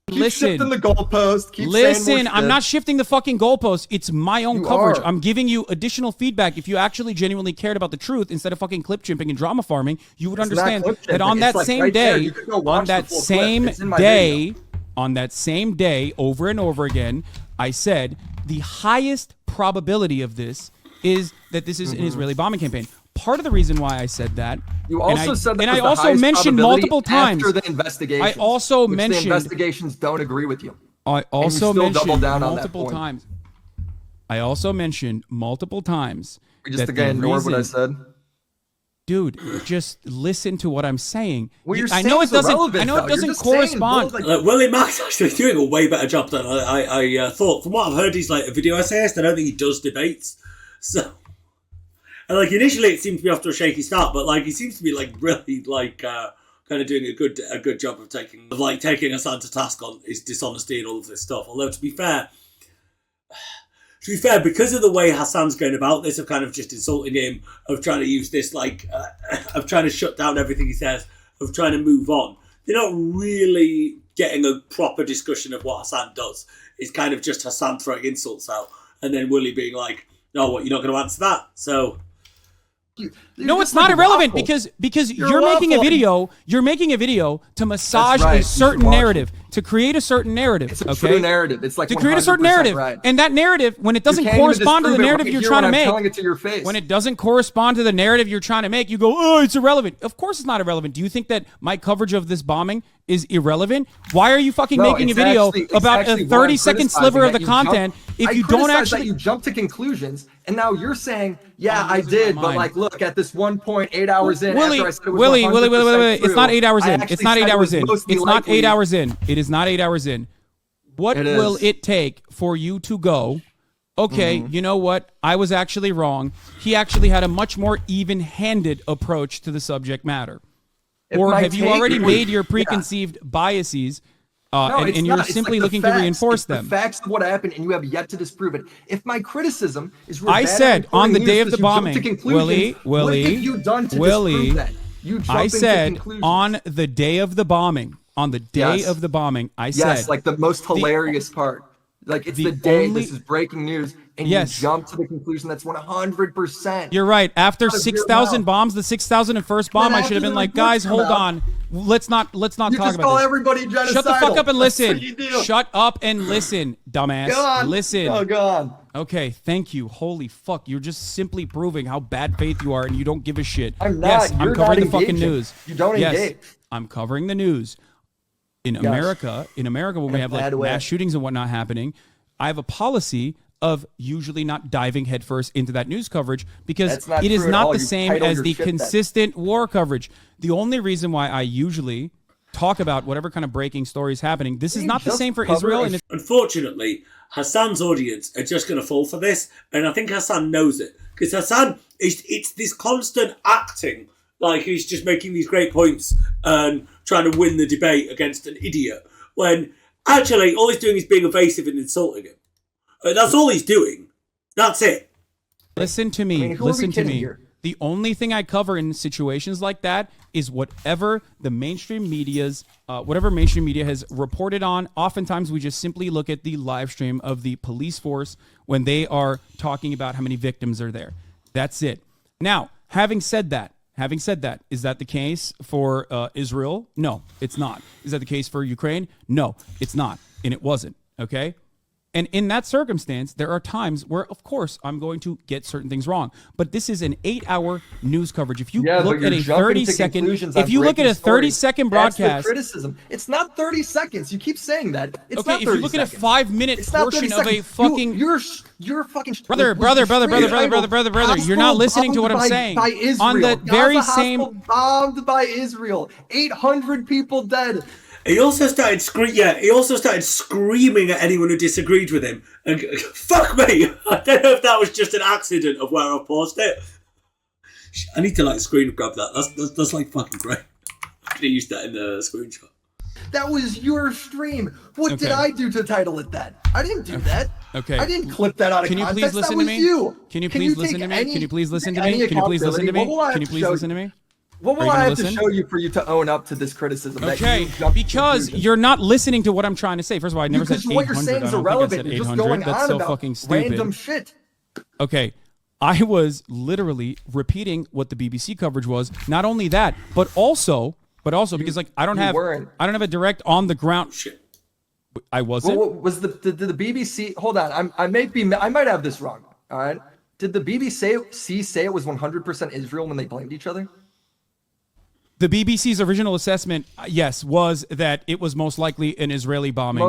Keep shifting the goalpost. Listen, I'm not shifting the fucking goalpost. It's my own coverage. I'm giving you additional feedback. If you actually genuinely cared about the truth instead of fucking clip chimping and drama farming, you would understand that on that same day, on that same day, over and over again, I said the highest probability of this is that this is an Israeli bombing campaign. Part of the reason why I said that, you also said that, and I also mentioned multiple times after the investigation. I also mentioned the investigations don't agree with you. I also mentioned multiple times. I also mentioned multiple times. We just again ignored what I said. Dude, just listen to what I'm saying. Well, I know it doesn't correspond. Willy Mac's actually doing a way better job than I thought. From what I've heard, he's like a video essayist. I don't think he does debates. So, and like initially, it seemed to be off to a shaky start, but like he seems to be like really like kind of doing a good job of taking Hasan to task on his dishonesty and all of this stuff. Although to be fair, because of the way Hasan's going about this, of kind of just insulting him, of trying to use this of trying to shut down everything he says, of trying to move on, they're not really getting a proper discussion of what Hasan does. It's kind of just Hasan throwing insults out, and then Willy being like, "No, what? You're not going to answer that?" So. No, it's not irrelevant because you're making a video. You're making a video to massage a certain narrative, to create a certain narrative. It's a true narrative. It's like to create a certain narrative, right. And that narrative, when it doesn't correspond to the narrative you're trying to make, telling it to your face. When it doesn't correspond to the narrative you're trying to make, you go, "Oh, it's irrelevant." Of course, it's not irrelevant. Do you think that my coverage of this bombing is irrelevant? Why are you fucking making a video about a 30-second sliver of the content if you don't actually? That you jump to conclusions, and now you're saying, "Yeah, I did," but like, look at this 1.8 hours in. Willy, it's not 8 hours in. It's not 8 hours in. It's not 8 hours in. It is not 8 hours in. What will it take for you to go, okay, you know what? I was actually wrong. He actually had a much more even-handed approach to the subject matter. Or have you already made your preconceived biases and you're simply looking to reinforce them? The facts of what happened, and you have yet to disprove it. If my criticism is, I said on the day of the bombing, Willy, I said on the day of the bombing, I said, yes, like the most hilarious part. Like it's the day this is breaking news, and you jump to the conclusion that's 100%. You're right. After 6,000 bombs, the 6,001st bomb, I should have been like, guys, hold on. Let's not talk about this. Call everybody genocidal. Shut the fuck up and listen. Shut up and listen, dumbass. God. Listen. Oh God. Okay, thank you. Holy fuck, you're just simply proving how bad faith you are, and you don't give a shit. I'm not. Yes, I'm covering the fucking news. You don't engage. I'm covering the news. In America, when we have like mass shootings and whatnot happening, I have a policy of usually not diving headfirst into that news coverage because it is not the same as the consistent war coverage. The only reason why I usually talk about whatever kind of breaking story is happening, this is not the same for Israel. And unfortunately, Hasan's audience are just going to fall for this, and I think Hasan knows it because Hasan it's this constant acting. Like he's just making these great points and trying to win the debate against an idiot. When actually all he's doing is being evasive and insulting him. That's all he's doing. That's it. Listen to me. Listen to me. The only thing I cover in situations like that is whatever the mainstream media's, whatever mainstream media has reported on. Oftentimes we just simply look at the live stream of the police force when they are talking about how many victims are there. That's it. Now, having said that, is that the case for Israel? No, it's not. Is that the case for Ukraine? No, it's not. And it wasn't. Okay? And in that circumstance, there are times where, of course, I'm going to get certain things wrong. But this is an 8-hour news coverage. If you look at a 30-second broadcast, that's the criticism. It's not 30 seconds. You keep saying that. It's not 30 if you look seconds. at a 5-minute portion of a fucking you're fucking brother. You're not listening to what I'm saying. By Israel. On the very same bombed by Israel. 800 people dead. He also started screaming at anyone who disagreed with him. And fuck me! I don't know if that was just an accident of where I paused it. I need to like screen grab that. That's like fucking great. I could have used that in the screenshot. That was your stream. What did I do to title it that? I didn't do that. Okay. I didn't clip that out of context. Can you please listen to me? Can you please listen to me? Can you please listen to me? Can you please listen to me? Can you please listen to me? What will I have to show you for you to own up to this criticism? Okay, because you're not listening to what I'm trying to say. First of all, I never said 800. What you're saying is irrelevant. You're just going That's on so about fucking stupid. Random shit. Okay, I was literally repeating what the BBC coverage was. Not only that, but also because like I don't have a direct on the ground. Shit. I wasn't. Well, was did the BBC? Hold on, I might have this wrong. All right, did the BBC say it was 100% Israel when they blamed each other? The BBC's original assessment, yes, was that it was most likely an Israeli bombing.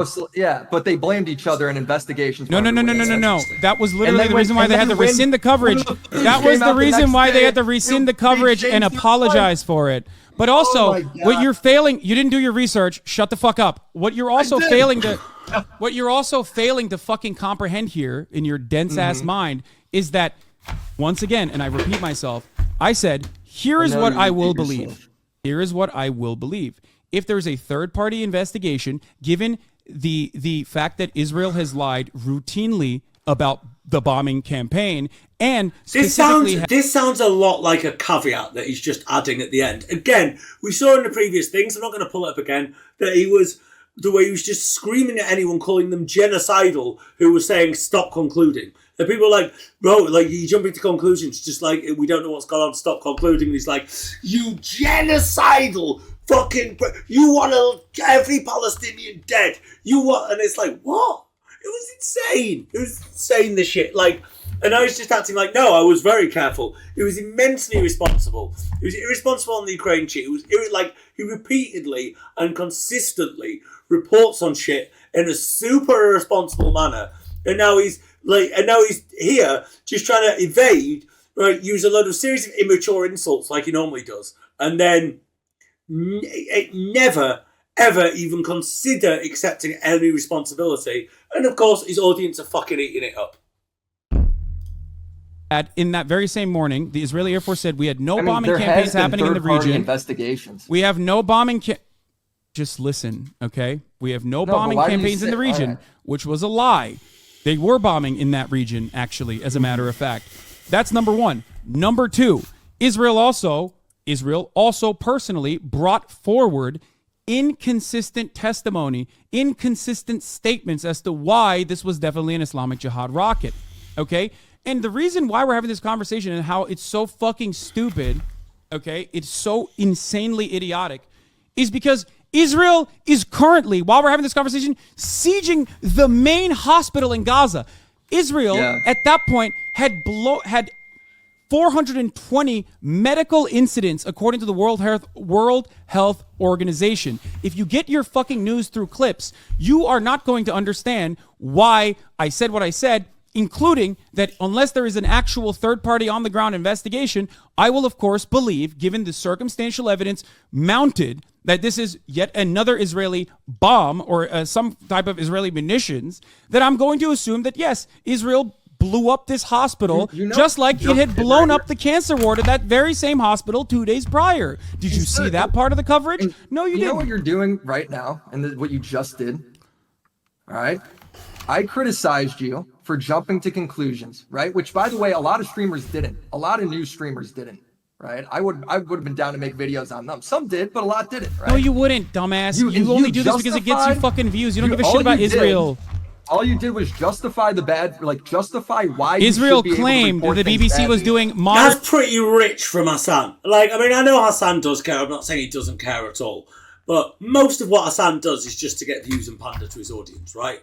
But they blamed each other in investigations. No. That was literally the reason why they had to rescind the coverage. That was the reason why they had to rescind the coverage and apologize for it. But also, what you're failing, you didn't do your research. Shut the fuck up. What you're also failing to fucking comprehend here in your dense ass mind is that, once again, and I repeat myself, I said, here is what I will believe. Here is what I will believe. If there's a third-party investigation, given the fact that Israel has lied routinely about the bombing campaign, and this sounds a lot like a caveat that he's just adding at the end. Again, we saw in the previous things, I'm not going to pull it up again, that the way he was just screaming at anyone, calling them genocidal, who was saying, stop concluding. And people are like, bro, like, you jump into conclusions, just like, we don't know what's going on, stop concluding. And he's like, you genocidal fucking, you want every Palestinian dead. You want, and it's like, what? It was insane. It was insane, this shit. Like, and I was just acting like, no, I was very careful. It was immensely irresponsible. It was irresponsible on the Ukraine shit. It was like, he repeatedly and consistently reports on shit in a super irresponsible manner. And now he's here just trying to evade, right? Use a load of series of immature insults like he normally does, and then never ever even consider accepting any responsibility. And of course, his audience are fucking eating it up. In that very same morning, the Israeli Air Force said we had no bombing campaigns happening in the region. Investigations. We have no bombing. Just listen, okay? We have no bombing campaigns in the region, which was a lie. They were bombing in that region, actually, as a matter of fact. That's number one. Number two, Israel also personally brought forward inconsistent testimony, inconsistent statements as to why this was definitely an Islamic Jihad rocket, okay? And the reason why we're having this conversation and how it's so fucking stupid, okay, it's so insanely idiotic, is because Israel is currently, while we're having this conversation, sieging the main hospital in Gaza. Israel, at that point, had 420 medical incidents, according to the World Health Organization. If you get your fucking news through clips, you are not going to understand why I said what I said, including that unless there is an actual third-party on-the-ground investigation, I will, of course, believe, given the circumstantial evidence mounted, that this is yet another Israeli bomb or some type of Israeli munitions, that I'm going to assume that, yes, Israel blew up this hospital just like it had blown up the cancer ward at that very same hospital 2 days prior. Did you see that part of the coverage? No, you didn't. You know what you're doing right now and what you just did? All right? I criticized you for jumping to conclusions, right? Which, by the way, a lot of streamers didn't. A lot of news streamers didn't, right? I would have been down to make videos on them. Some did, but a lot didn't, right? No, you wouldn't, dumbass. You only do this because it gets you fucking views. You don't give a shit about Israel. All you did was justify justify why Israel claimed that the BBC was doing modern. That's pretty rich from Hasan. Like, I mean, I know Hasan does care. I'm not saying he doesn't care at all. But most of what Hasan does is just to get views and pander to his audience, right?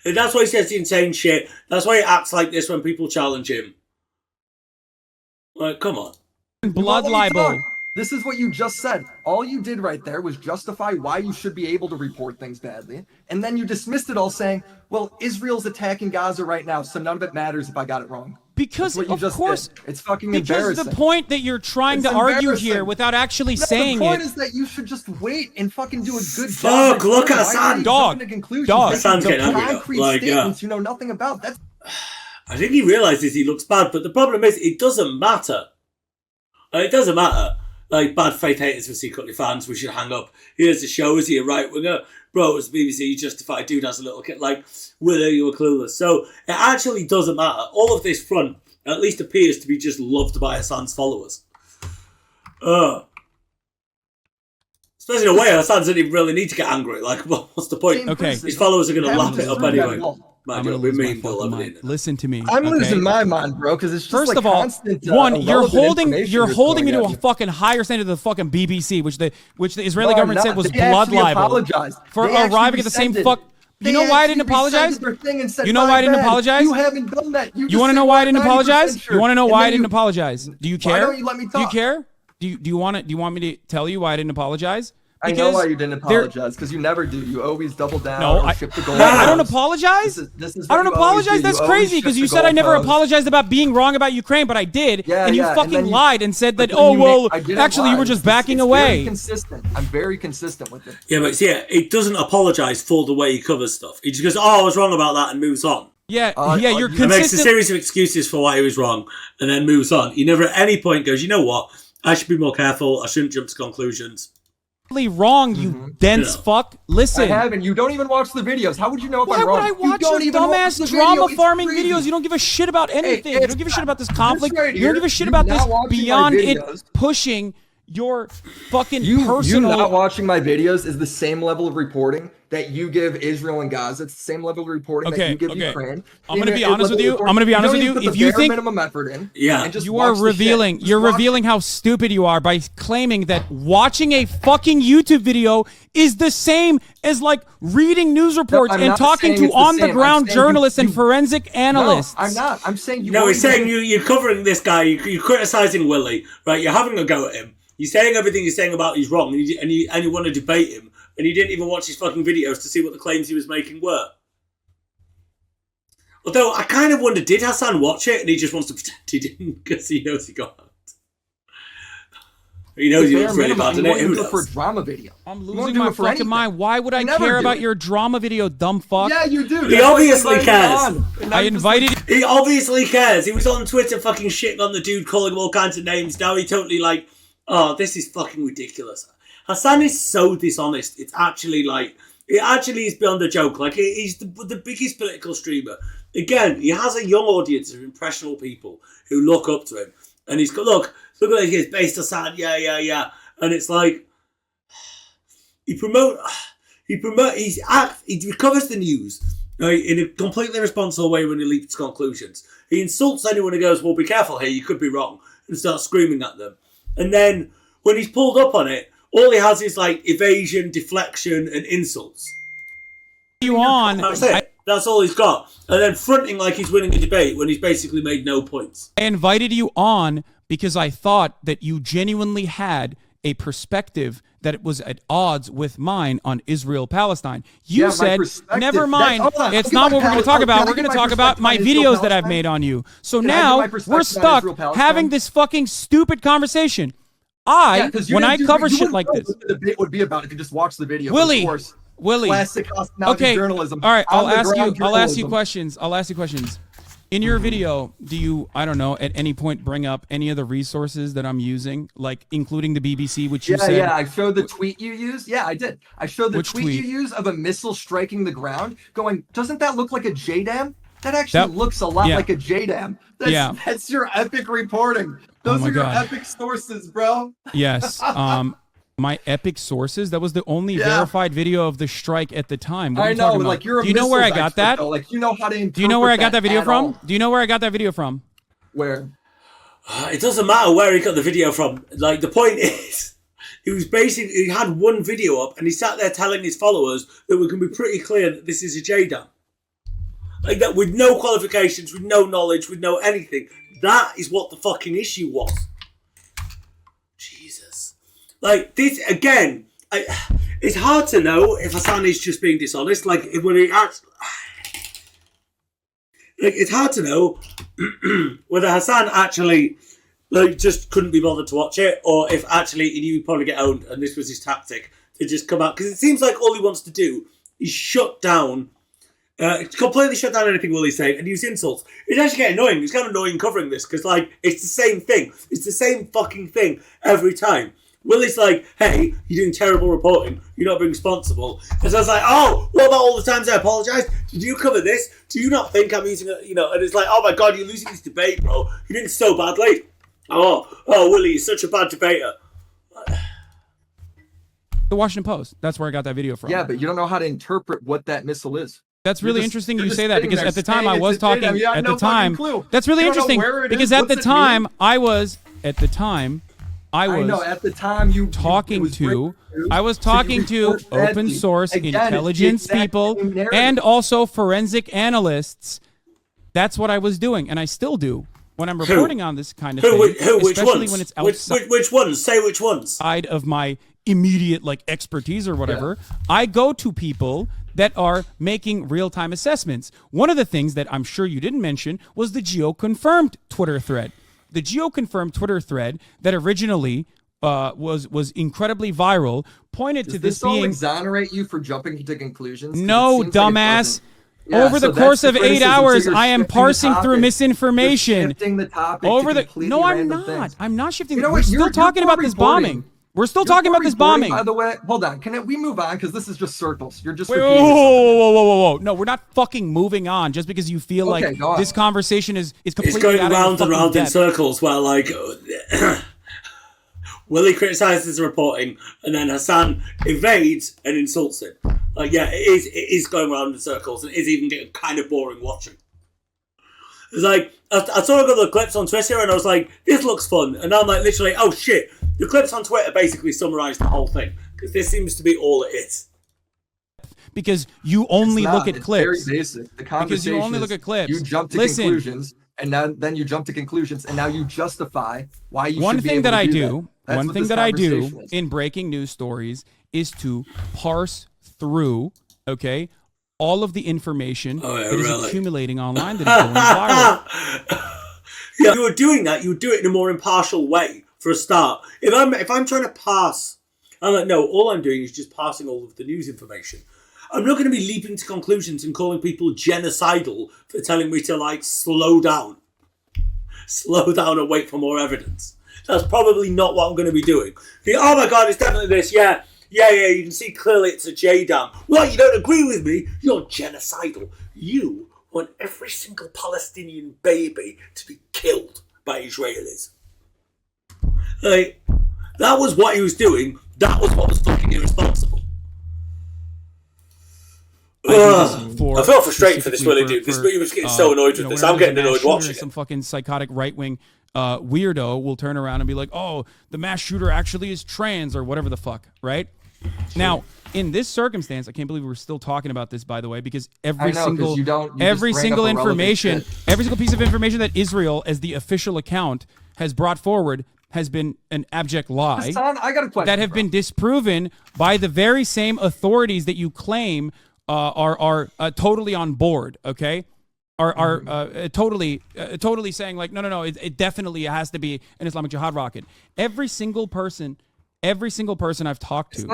And that's why he says the insane shit. That's why he acts like this when people challenge him. Like, come on. Blood libel. This is what you just said. All you did right there was justify why you should be able to report things badly. And then you dismissed it all saying, well, Israel's attacking Gaza right now, so none of it matters if I got it wrong. Because, of course, it's fucking embarrassing. Because the point that you're trying to argue here without actually saying it. The point is that you should just wait and fucking do a good job. Fuck, look at Hasan. Dog. Hasan's getting angry. Concrete statements you know nothing about. That's. I think he realizes he looks bad, but the problem is it doesn't matter. It doesn't matter. Like, bad faith haters for secretly fans, we should hang up. Here's the show, is he a right winger? Bro, it's BBC justified dude has a little kid. Like, whether you were clueless. So, it actually doesn't matter. All of this front at least appears to be just loved by Hasan's followers. Especially in a way, Hasan doesn't even really need to get angry. Like, what's the point? Okay. His followers are going to lap it up anyway. I'm gonna lose my fucking mind. Listen to me. I'm losing my mind, bro, because it's just first like of all, constant, you're holding me to a fucking higher standard than the fucking BBC, which the Israeli government said was blood libel for arriving at the same fuck. You know why I didn't apologize? You know why I didn't apologize? You haven't done that. You want to know why I didn't apologize? You want to know why I didn't apologize? Do you care? Why don't you let me talk? Do you care? Do you want me to tell you why I didn't apologize? Because I know why you didn't apologize, because you never do. You always double down. No, ship the goal. I don't apologize. This is I don't apologize. That's crazy, because you said I never apologized about being wrong about Ukraine, but I did, and you fucking lied and said that. Actually, you were just backing away. Consistent. I'm very consistent with it. Yeah, but it doesn't apologize for the way he covers stuff. He just goes, "Oh, I was wrong about that," and moves on. Yeah, you're consistent. And makes a series of excuses for why he was wrong, and then moves on. He never at any point goes, "You know what? I should be more careful. I shouldn't jump to conclusions." Wrong, you dense fuck. Listen. I haven't. You don't even watch the videos. How would you know if I'm wrong? Why would I watch your dumbass drama farming videos? You don't give a shit about anything. You don't give a shit about this conflict. You don't give a shit about this beyond it pushing your fucking personal... You not watching my videos is the same level of reporting that you give Israel and Gaza. It's the same level of reporting that you give Ukraine. I'm going to be honest with you. If you think minimum effort in, you are revealing, revealing how stupid you are by claiming that watching a fucking YouTube video is the same as like reading news reports and talking to on-the-ground journalists and forensic analysts. No, I'm not. I'm saying you. No, he's saying you're covering this guy. You're criticizing Willy, right? You're having a go at him. You're saying everything he's saying about he's wrong, and you want to debate him. And you didn't even watch his fucking videos to see what the claims he was making were. Although, I kind of wonder, did Hasan watch it and he just wants to pretend he didn't because he knows he got it? He knows he looks really bad, doesn't it? For a drama video. I'm losing my fucking mind. Why would I care about your drama video, dumb fuck? Yeah, you do. He obviously cares. I invited... He obviously cares. He was on Twitter fucking shitting on the dude, calling him all kinds of names. Now he totally like, oh, this is fucking ridiculous. Hasan is so dishonest. It's actually like, it actually is beyond a joke. Like, he's the biggest political streamer. Again, he has a young audience of impressionable people who look up to him. And he's got, look at like his based Hasan, yeah. And it's like, he recovers the news, right, in a completely irresponsible way when he leaps to conclusions. He insults anyone who goes, well, be careful here, you could be wrong, and starts screaming at them. And then, when he's pulled up on it, all he has is like evasion, deflection, and insults. That's it. That's all he's got. And then fronting like he's winning a debate when he's basically made no points. I invited you on because I thought that you genuinely had a perspective that it was at odds with mine on Israel-Palestine. You said, never mind, it's not what we're going to talk about. We're going to talk about my videos that I've made on you. So now we're stuck having this fucking stupid conversation. When I cover shit like this, what the debate would be about if you just watch the video. Willy, classic journalism. All right, I'll ask you questions. In your video, do you, I don't know, at any point bring up any of the resources that I'm using, like including the BBC, which you said? Yeah, I showed the tweet you used. Yeah, I did. I showed the tweet you used of a missile striking the ground, going, doesn't that look like a JDAM? That actually looks a lot like a JDAM. That's your epic reporting. Those are your epic sources, bro. Yes. My epic sources. That was the only verified video of the strike at the time. What are you talking about? Like you're a Do you know where I got that? Though. Like you know how to interpret. Do you know where I got that video from? Do you know where I got that video from? Where? It doesn't matter where he got the video from. Like the point is, he had one video up and he sat there telling his followers that we can be pretty clear that this is a JDAM. Like that, with no qualifications, with no knowledge, with no anything. That is what the fucking issue was. Jesus. Like, this, again, it's hard to know if Hasan is just being dishonest. Like, when he acts... Like, it's hard to know whether Hasan actually, like, just couldn't be bothered to watch it, or if actually he knew he'd probably get owned, and this was his tactic to just come out. Because it seems like all he wants to do is shut down... completely shut down anything Willy's saying and use insults. It's actually getting annoying. It's kind of annoying covering this because, like, it's the same thing. It's the same fucking thing every time. Willy's like, hey, you're doing terrible reporting. You're not being responsible. And so I was like, oh, what about all the times I apologise? Did you cover this? Do you not think I'm using it? You know, and it's like, oh my God, you're losing this debate, bro. You're doing so badly. Oh, Willy, you're such a bad debater. The Washington Post. That's where I got that video from. Yeah, but you don't know how to interpret what that missile is. That's really interesting you say that because at the time I was talking at the time. That's really interesting because at the time I was talking to open source intelligence people and also forensic analysts. That's what I was doing, and I still do. when I'm reporting on this kind of thing, especially when it's outside. Which ones? Say which ones. Side of my immediate expertise or whatever, I go to people that are making real-time assessments. One of the things that I'm sure you didn't mention was the geo-confirmed Twitter thread. The geo-confirmed Twitter thread that originally was incredibly viral pointed to this being... Does this all exonerate you for jumping to conclusions? No, dumbass. Over the course of 8 hours, I am parsing through misinformation. Shifting the topic No, I'm not. Things. I'm not shifting. We're still talking about this bombing. We're still talking about this bombing. By the way, hold on. Can we move on? Because this is just circles. You're just repeating whoa. No, we're not fucking moving on just because you feel like this conversation is completely it's going round and round in circles where Willy criticises the reporting and then Hasan evades and insults him. It is going round in circles and it is even getting kind of boring watching. It's I saw a couple of clips on Twitter and I was like, this looks fun. And now I'm literally, oh shit. The clips on Twitter basically summarise the whole thing. Because this seems to be all it is. Because you only look at clips. It's very basic. The conversation because you only look at clips. You jump to conclusions. And then you jump to conclusions. And now you justify why you should be able to do that. One thing that I do in breaking news stories is to parse through, all of the information that is accumulating online that is going viral. Yeah, if you were doing that, you would do it in a more impartial way for a start. If I'm trying to pass, I'm no, all I'm doing is just passing all of the news information. I'm not going to be leaping to conclusions and calling people genocidal for telling me to slow down and wait for more evidence. That's probably not what I'm going to be doing. Oh my God, it's definitely this. Yeah, you can see clearly it's a J dam. What, you don't agree with me? You're genocidal. You want every single Palestinian baby to be killed by Israelis. That was what he was doing. That was what was fucking irresponsible. I feel frustrated for this Willy dude. He was getting so annoyed with this. I'm getting annoyed watching it. Some fucking psychotic right-wing weirdo will turn around and be like, oh, the mass shooter actually is trans or whatever the fuck, right? Now, in this circumstance, I can't believe we're still talking about this, by the way, because every single piece of information that Israel, as the official account, has brought forward has been an abject lie. Hasan, I got a question, that have been disproven by the very same authorities that you claim are totally on board, are totally saying no, it definitely has to be an Islamic Jihad rocket. Every single person I've talked to,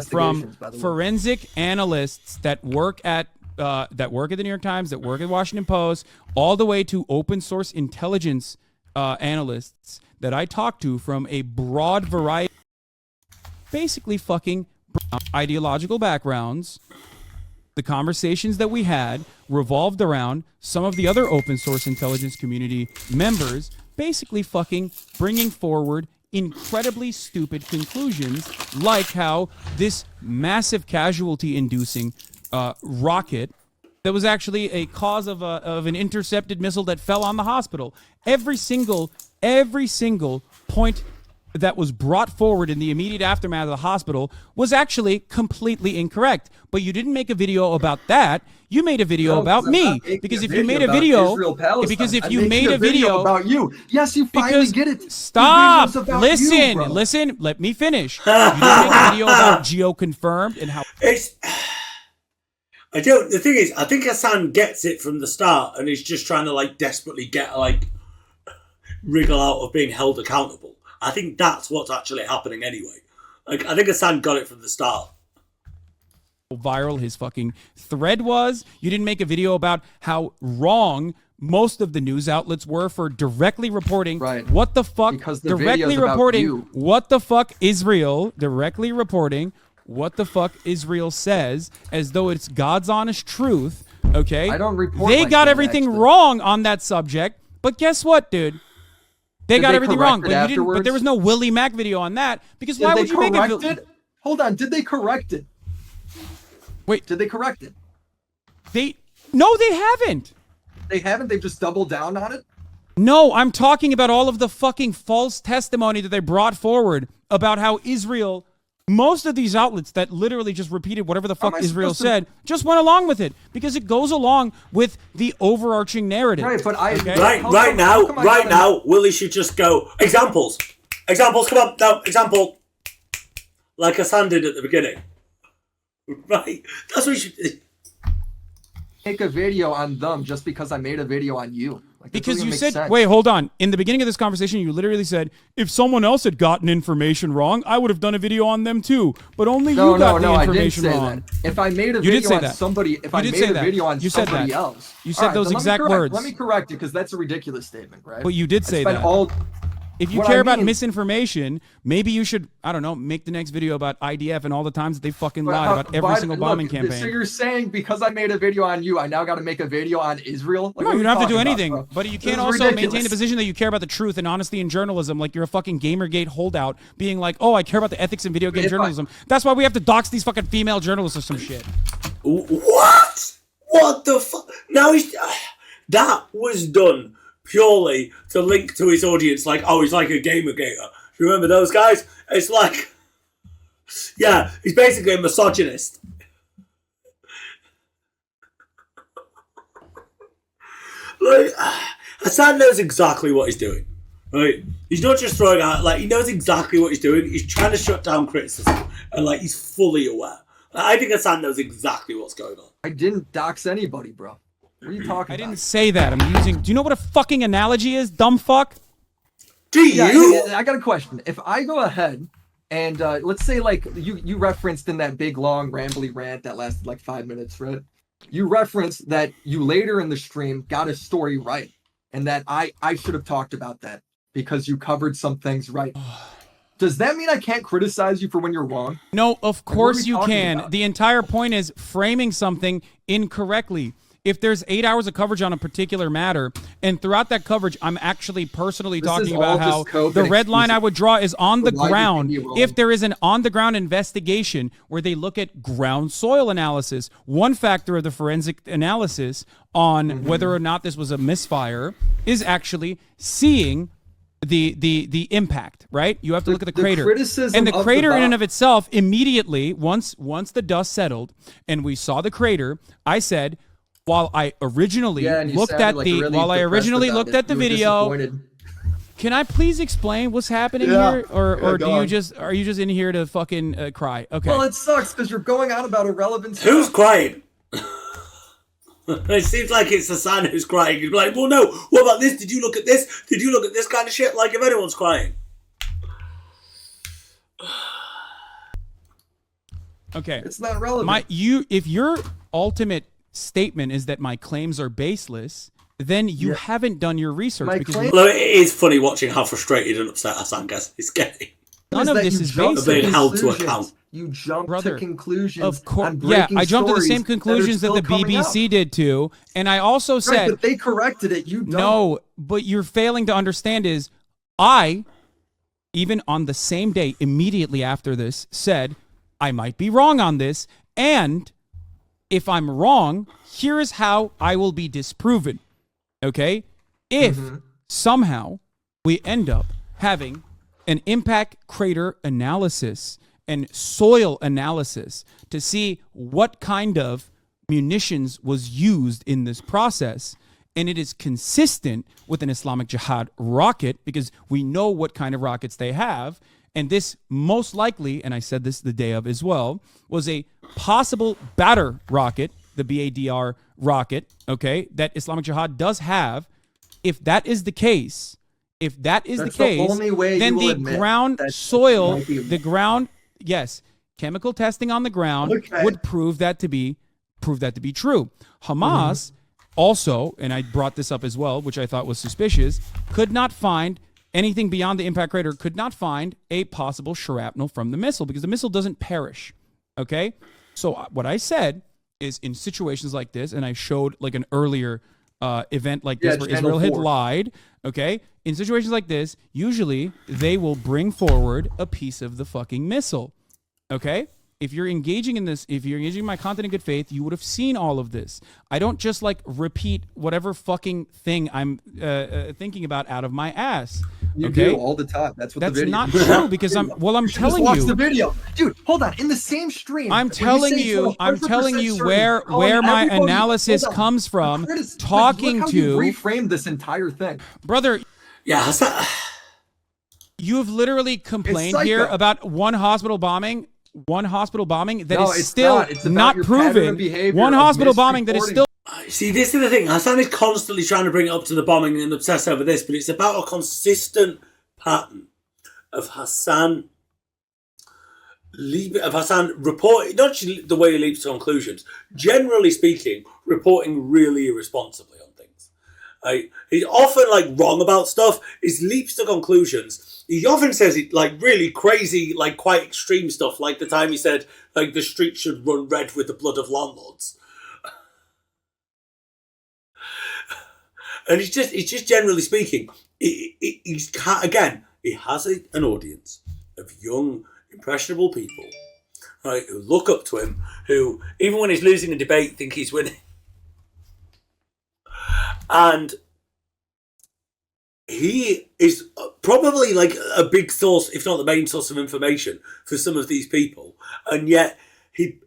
from forensic analysts that work at the New York Times, that work at Washington Post, all the way to open source intelligence analysts that I talk to from a broad variety, basically fucking ideological backgrounds. The conversations that we had revolved around some of the other open source intelligence community members basically fucking bringing forward incredibly stupid conclusions, like how this massive casualty-inducing rocket that was actually a cause of an intercepted missile that fell on the hospital. Every single point that was brought forward in the immediate aftermath of the hospital was actually completely incorrect. But you didn't make a video about that. You made a video about me. Because if you made a video, about you. Yes, you finally get it. Stop. Listen. Let me finish. You didn't make a video about geo-confirmed and how... The thing is, I think Hasan gets it from the start and is just trying to desperately get wriggle out of being held accountable. I think that's what's actually happening anyway. I think Hasan got it from the start. Viral his fucking thread was. You didn't make a video about how wrong most of the news outlets were for directly reporting what the fuck, directly reporting what the fuck Israel says as though it's God's honest truth. Okay, I don't report. They got everything wrong on that subject, but guess what, dude? They got everything wrong, but you didn't. But there was no Willy Mac video on that because why would you make it? Hold on, did they correct it? Wait, did they correct it? No, they haven't. They haven't. They've just doubled down on it. No, I'm talking about all of the fucking false testimony that they brought forward about how Israel Most of these outlets that literally just repeated whatever the fuck Israel said just went along with it because it goes along with the overarching narrative. Right, but right now, Willie should just go examples. Examples, come on, no, example. Like Hasan did at the beginning. Right, that's what you should do. Make a video on them just because I made a video on you. Like, because you said, wait, hold on. In the beginning of this conversation, you literally said, if someone else had gotten information wrong, I would have done a video on them too. But only you got the information wrong. That. If I made a video on somebody, if I made a video on somebody else. You said those exact words. Let me correct it because that's a ridiculous statement, right? But you did say that. If you care about misinformation, maybe you should, I don't know, make the next video about IDF and all the times that they fucking lied about every single bombing campaign. So you're saying because I made a video on you, I now got to make a video on Israel? Like, no, you don't have to do anything. But you can't also maintain the position that you care about the truth and honesty in journalism, like you're a fucking Gamergate holdout, being like, oh, I care about the ethics in video game journalism. That's why we have to dox these fucking female journalists or some shit. What? What the fuck? Now that was done purely to link to his audience, like, oh, he's like a Gamergater. You remember those guys? It's like, yeah, he's basically a misogynist. Like, Hasan knows exactly what he's doing, right? He's not just throwing out, like, he knows exactly what he's doing. He's trying to shut down criticism, and, like, he's fully aware. I think Hasan knows exactly what's going on. I didn't dox anybody, bro. What are you talking about? I didn't say that. I'm using... Do you know what a fucking analogy is, dumb fuck? Do you? I got a question. If I go ahead and let's say like you referenced in that big long rambly rant that lasted like 5 minutes, right? You referenced that you later in the stream got a story right and that I should have talked about that because you covered some things right. Does that mean I can't criticize you for when you're wrong? No, of course you can. About? The entire point is framing something incorrectly. If there's 8 hours of coverage on a particular matter, and throughout that coverage, I'm actually personally talking about how the red line I would draw is on the ground. If there is an on-the-ground investigation where they look at ground soil analysis, one factor of the forensic analysis on whether or not this was a misfire is actually seeing the impact, right? You have to look at the crater. And the crater in and of itself, immediately, once the dust settled and we saw the crater, I said... While I originally looked at the video, can I please explain what's happening here, or are you just in here to fucking cry? Okay. Well, it sucks because you're going on about irrelevant stuff. Who's crying? It seems like it's Hasan who's crying. You're like, well, no. What about this? Did you look at this? Did you look at this kind of shit? Like if anyone's crying. Okay. It's not relevant. If your ultimate statement is that my claims are baseless, then you haven't done your research. Although it is funny watching how frustrated and upset Hasan gets. It's getting. None of this is baseless. Being held to account. You jump to conclusions. Of course, I jumped to the same conclusions that the BBC did too, and I also said, but they corrected it. You don't. No, but you're failing to understand is, I, even on the same day, immediately after this, said I might be wrong on this, and if I'm wrong, here is how I will be disproven. Okay? If somehow we end up having an impact crater analysis and soil analysis to see what kind of munitions was used in this process, and it is consistent with an Islamic Jihad rocket, because we know what kind of rockets they have, and this most likely, and I said this the day of as well, was a possible batter rocket, the BADR rocket, okay, that Islamic Jihad does have. If that is the case, then the ground soil, the ground, yes, chemical testing on the ground would prove that to be true. Hamas also, and I brought this up as well, which I thought was suspicious, could not find anything beyond the impact crater, could not find a possible shrapnel from the missile, because the missile doesn't perish. Okay? So what I said is, in situations like this, and I showed like an earlier event like this where Israel had lied, okay? In situations like this, usually they will bring forward a piece of the fucking missile, okay? If you're engaging in this, if you're engaging in my content in good faith, you would have seen all of this. I don't just like repeat whatever fucking thing I'm thinking about out of my ass. You okay? do all the time. That's what That's the video. not true because I'm telling you. Watch the video, dude. Hold on. In the same stream, I'm telling you where my analysis comes from. Talking look how to you reframed this entire thing, brother. Yeah, You have literally complained here about one hospital bombing that is still not proven. One hospital bombing that is still. See, this is the thing. Hasan is constantly trying to bring it up to the bombing and obsess over this, but it's about a consistent pattern of Hasan reporting, not just the way he leaps to conclusions, generally speaking, reporting really irresponsibly on things. He's often wrong about stuff. He leaps to conclusions. He often says really crazy, quite extreme stuff, like the time he said the streets should run red with the blood of landlords. And it's just generally speaking, he has an audience of young, impressionable people, right, who look up to him, who, even when he's losing a debate, think he's winning. And he is probably a big source, if not the main source of information for some of these people. And yet he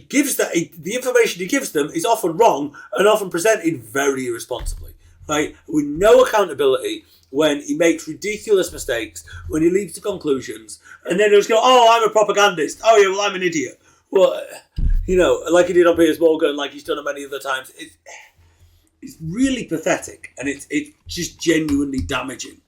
gives the information he gives them is often wrong and often presented very irresponsibly. Right, with no accountability, when he makes ridiculous mistakes, when he leaps to conclusions, and then he'll just go, "Oh, I'm a propagandist. Oh yeah, well I'm an idiot." Well, like he did on Piers Morgan, like he's done it many other times. It's really pathetic, and it's just genuinely damaging.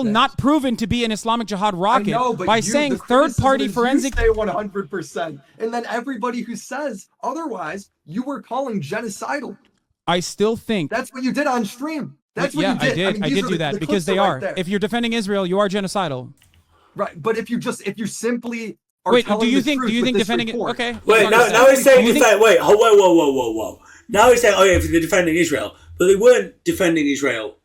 Not proven to be an Islamic Jihad rocket by saying third-party forensic. You say 100%, and then everybody who says otherwise, you were calling genocidal. I still think that's what you did on stream. That's what you did. I did do that because they are. If you're defending Israel, you are genocidal. Right, but if you simply are telling do you the think defending it? Okay. Wait, now he's saying whoa. Now he's saying, oh yeah, if they're defending Israel, but they weren't defending Israel.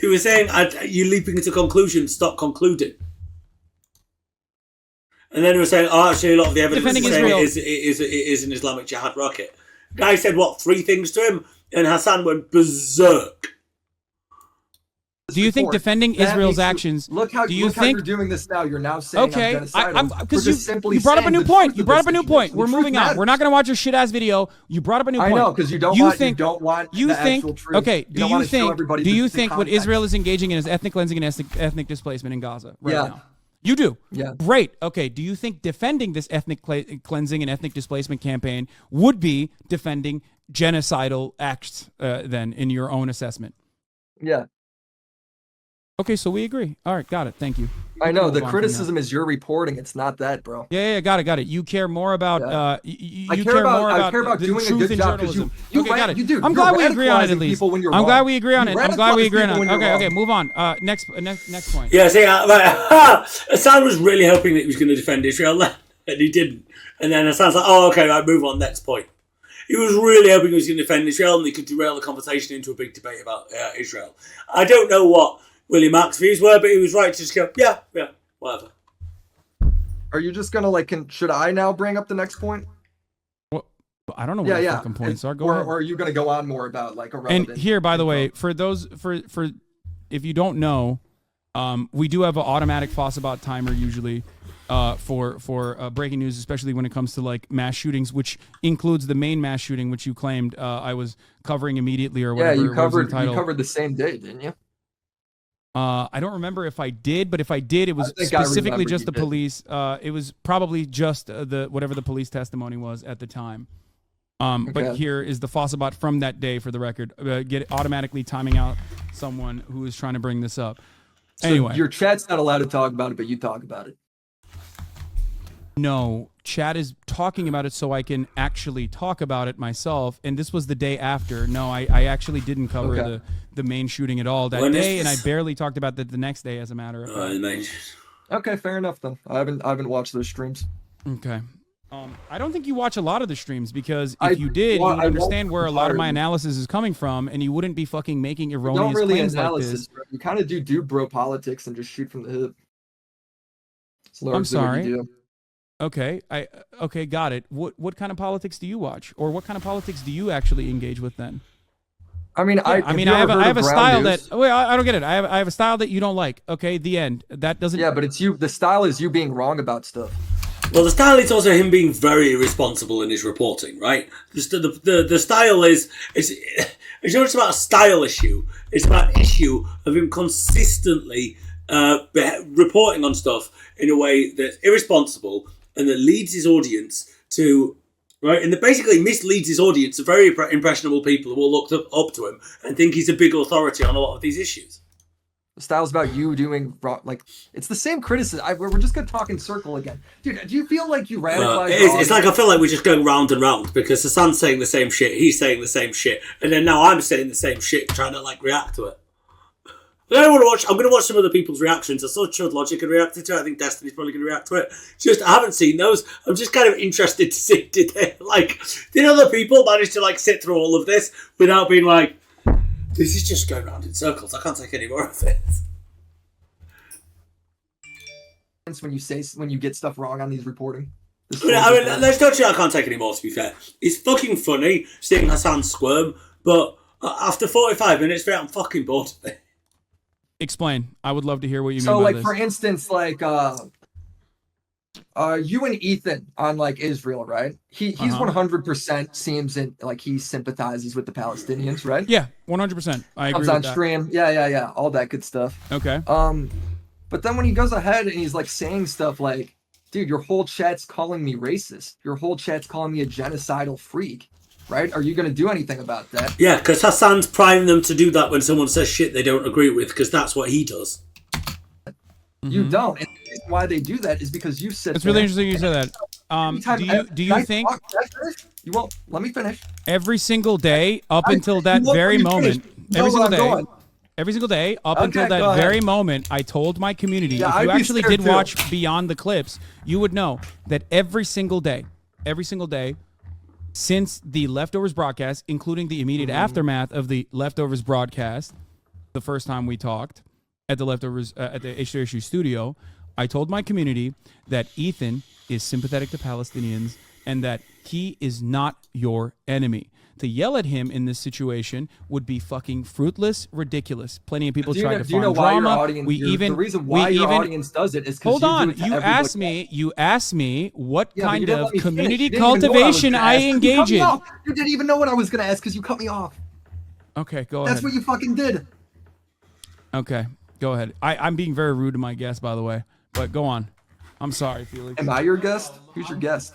They were saying, you're leaping into conclusions. Stop concluding. And then they were saying, actually, a lot of the evidence is saying it is an Islamic Jihad rocket. Guy said, 3 things to him? And Hasan went berserk. Do you think defending Israel's actions... Look how you're doing this now. You're now saying because you brought up a new point. We're moving on. We're not going to watch your shit-ass video. You brought up a new point. I know, because you don't want the actual truth. Okay, do you think what Israel is engaging in is ethnic cleansing and ethnic displacement in Gaza right now? You do? Yeah. Great. Okay. Do you think defending this ethnic cleansing and ethnic displacement campaign would be defending genocidal acts then in your own assessment? Yeah. Okay, so we agree. All right, got it. Thank you. I know the criticism is your reporting. It's not that, bro. Yeah, got it. You care more about I care about doing a good job because you got it. You do. I'm glad we agree on it at least. I'm glad we agree on it. Okay, move on. Next point. Yeah, see, Hasan was really hoping that he was going to defend Israel, and he didn't. And then Hasan's like, oh, okay, right, move on. Next point. He was really hoping he was going to defend Israel, and he could derail the conversation into a big debate about Israel. I don't know what Willy Mac's views were, but he was right to just go, yeah, whatever. Are you just gonna should I now bring up the next point? Well, I don't know what the fucking points are. Or are you gonna go on more about irrelevant? And here, by the way, for those if you don't know, we do have an automatic Fossabot timer usually for breaking news, especially when it comes to mass shootings, which includes the main mass shooting, which you claimed I was covering immediately or whatever. Yeah, you covered the same day, didn't you? I don't remember if I did, but if I did, it was specifically just the police. It was probably just whatever the police testimony was at the time. But here is the Fossabot from that day for the record. Get automatically timing out someone who is trying to bring this up. So anyway, your chat's not allowed to talk about it, but you talk about it. No, chat is talking about it so I can actually talk about it myself. And this was the day after. No, I actually didn't cover the main shooting at all that day, and I barely talked about that the next day, as a matter of fact. Okay, fair enough then. I haven't watched those streams. Okay. I don't think you watch a lot of the streams because if you did, you would understand where a lot of my analysis is coming from, and you wouldn't be fucking making erroneous claims like this. Bro. You kind of do bro politics and just shoot from the hip. I'm sorry. Okay, got it. What kind of politics do you watch, or what kind of politics do you actually engage with then? I mean, I have a style that. Wait, I don't get it. I have a style that you don't like. Okay, the end. That doesn't. Yeah, but it's you. The style is you being wrong about stuff. Well, the style is also him being very irresponsible in his reporting, right? The style is it's not just about a style issue. It's about an issue of him consistently reporting on stuff in a way that's irresponsible and that leads his audience to, right? And that basically misleads his audience of very impressionable people who will look up to him and think he's a big authority on a lot of these issues. The style's about you doing wrong. Like, it's the same criticism. We're just going to talk in circle again. Dude, do you feel like you radicalize? It's like I feel like we're just going round and round because Hasan's saying the same shit, he's saying the same shit, and then now I'm saying the same shit, trying to like react to it. I don't want to watch. I'm going to watch some other people's reactions. I saw Chud Logic and reacted to it. I think Destiny's probably going to react to it. Just I haven't seen those. I'm just kind of interested to see did other people manage to like sit through all of this without being like, this is just going round in circles. I can't take any more of this. When you get stuff wrong on these reporting. Let's not say I can't take any more, to be fair. It's fucking funny seeing Hasan squirm, but after 45 minutes, I'm fucking bored of it. Explain. I would love to hear what you mean by this. So, like, this. for instance, like, you and Ethan on, like, Israel, right? He's 100% seems like he sympathizes with the Palestinians, right? Yeah, 100%. I agree with that. On stream. Yeah. All that good stuff. Okay. But then when he goes ahead and he's, like, saying stuff like, dude, your whole chat's calling me racist. Your whole chat's calling me a genocidal freak. Right? Are you going to do anything about that? Yeah, because Hasan's priming them to do that when someone says shit they don't agree with, because that's what he does. You don't. And the reason why they do that is because you said. It's really interesting you said that. Do you think you won't let me finish? Every single day up until that very moment, every single day up until that very moment, I told my community, if you actually did watch beyond the clips, you would know that every single day, since the Leftovers broadcast, including the immediate aftermath of the Leftovers broadcast, the first time we talked at the Leftovers at the H2Issue studio, I told my community that Ethan is sympathetic to Palestinians and that he is not your enemy. To yell at him in this situation would be fucking fruitless, ridiculous. Plenty of people try to find drama. The reason why your audience does it is because hold on. You asked me what kind of community cultivation I engage in. You didn't even know what I was going to ask because you cut me off. Okay, go ahead. That's what you fucking did. Okay, go ahead. I'm being very rude to my guest, by the way, but go on. I'm sorry, Felix. Am I your guest? Who's your guest?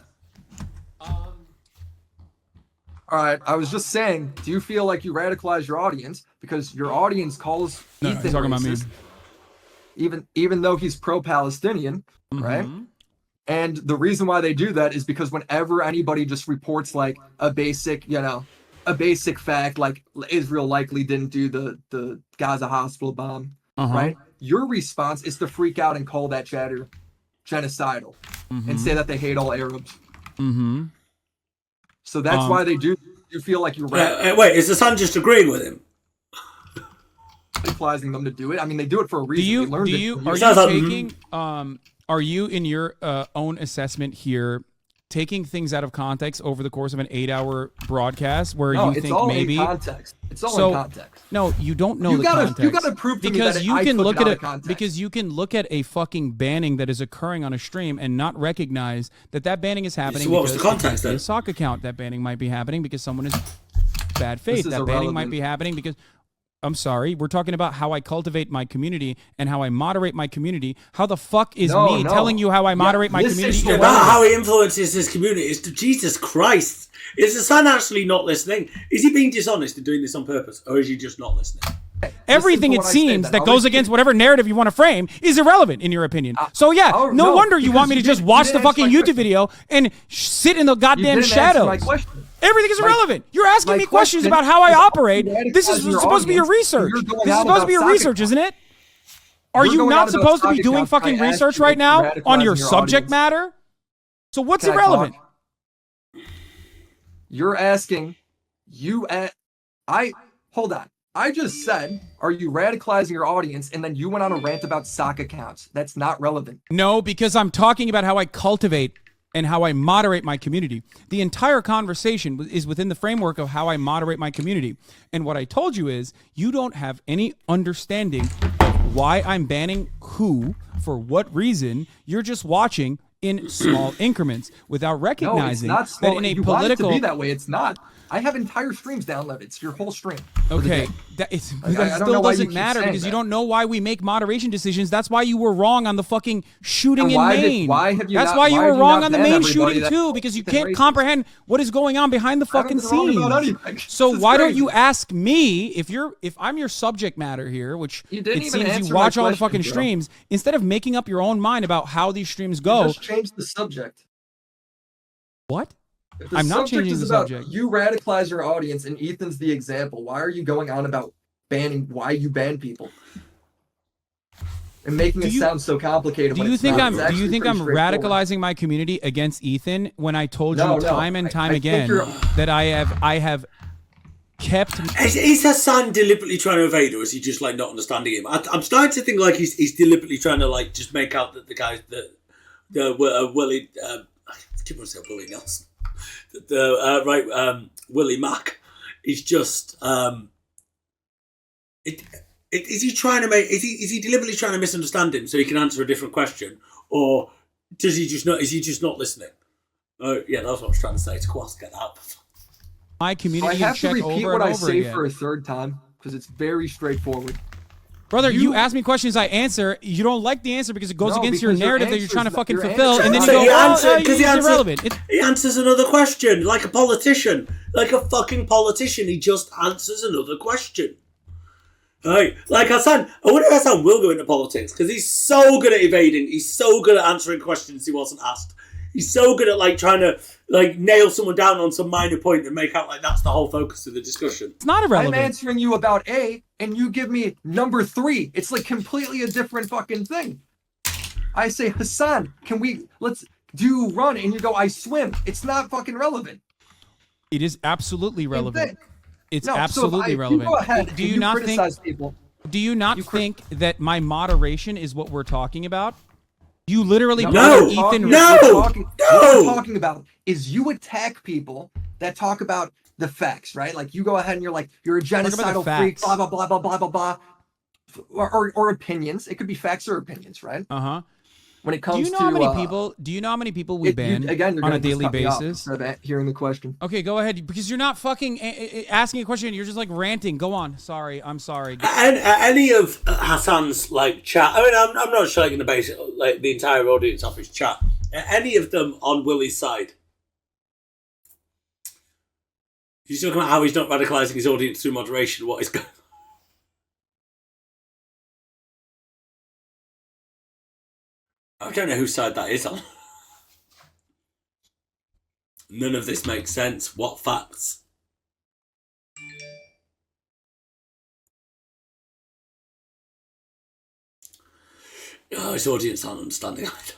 All right, I was just saying, do you feel like you radicalize your audience because your audience calls Ethan racist, even though he's pro-Palestinian, right? And the reason why they do that is because whenever anybody just reports like a basic fact, like Israel likely didn't do the Gaza hospital bomb, right? Your response is to freak out and call that chatter genocidal and say that they hate all Arabs. So that's why they do. You feel like you're wait, is Hasan just agreeing with him? Radicalizing them to do it. I mean, they do it for a reason. Are you in your own assessment here taking things out of context over the course of an 8-hour broadcast where you think maybe in context. It's all in context. No, you don't know the context. You gotta prove to me that you can look at it because you can look at a fucking banning that is occurring on a stream and not recognize that banning is happening. So what was the context then? A sock account, that banning might be happening because someone is bad faith. That banning might be happening because I'm sorry, we're talking about how I cultivate my community and how I moderate my community. How the fuck is telling you how I moderate my community? It's about how he influences his community. It's Jesus Christ. Is Hasan actually not listening? Is he being dishonest and doing this on purpose? Or is he just not listening? Everything it seems that goes against whatever narrative you want to frame is irrelevant in your opinion. So yeah, no wonder you want me to just watch the fucking YouTube video and sit in the goddamn shadows. Everything is irrelevant. You're asking me questions about how I operate. This is supposed to be your research. This is supposed to be your research, isn't it? Are you not supposed to be doing fucking research right now on your subject matter? So what's irrelevant? You're asking, hold on. I just said, are you radicalizing your audience? And then you went on a rant about sock accounts. That's not relevant. No, because I'm talking about how I cultivate and how I moderate my community. The entire conversation is within the framework of how I moderate my community. And what I told you is you don't have any understanding of why I'm banning who, for what reason. You're just watching in small increments without recognizing that in a political... Want it to be that way. It's not. I have entire streams downloaded. It's your whole stream. Okay, that still doesn't matter because you don't know why we make moderation decisions. That's why you were wrong on the fucking shooting in Maine. That's why you were wrong on the Maine shooting too, because you can't comprehend what is going on behind the fucking scenes. So why don't you ask me if I'm your subject matter here, which it seems you watch all the fucking streams, instead of making up your own mind about how these streams go. Just change the subject. What? I'm not changing the subject. You radicalize your audience, and Ethan's the example. Why are you going on about why you ban people? And making it sound so complicated. Do you think I'm radicalizing my community against Ethan when I told you time and time again that I have kept... Is Hasan deliberately trying to evade, or is he just like not understanding him? I'm starting to think like he's deliberately trying to like just make out that the guys that Willy I keep on saying Willy Nelson. Willy Mac is just is he deliberately trying to misunderstand him so he can answer a different question, or is he just not listening? Yeah, that's what I was trying to say. To get that out. My community I have to repeat what I say for a third time because it's very straightforward. Brother, you ask me questions, I answer. You don't like the answer because it goes against your narrative that you're trying to fucking fulfill, and then you go, he's irrelevant. He answers another question like a politician. Like a fucking politician, he just answers another question. Right? Like Hasan, I wonder if Hasan will go into politics because he's so good at evading. He's so good at answering questions he wasn't asked. He's so good at like trying to like nail someone down on some minor point and make out like that's the whole focus of the discussion. It's not irrelevant. I'm answering you about A, and you give me number 3. It's like completely a different fucking thing. I say, Hasan, let's do run, and you go, I swim. It's not fucking relevant. It is absolutely relevant. It's absolutely relevant. Go ahead. Do you not think that my moderation is what we're talking about? You literally Ethan. What we're talking about is you attack people that talk about the facts, right? Like you go ahead and you're like, you're a genocidal freak, blah, blah, blah, blah, blah, blah, blah. Or opinions. It could be facts or opinions, right? Uh-huh. When it comes do you know how many people we ban on a daily basis? Hearing the question. Okay, go ahead, because you're not fucking asking a question. You're just like ranting. Go on. I'm sorry. And any of Hasan's like chat. I mean, I'm not sure going to base it like the entire audience off his chat. Any of them on Willy's side. He's talking about how he's not radicalizing his audience through moderation. What is going? I don't know whose side that is on. None of this makes sense. What facts? Oh, his audience aren't understanding either.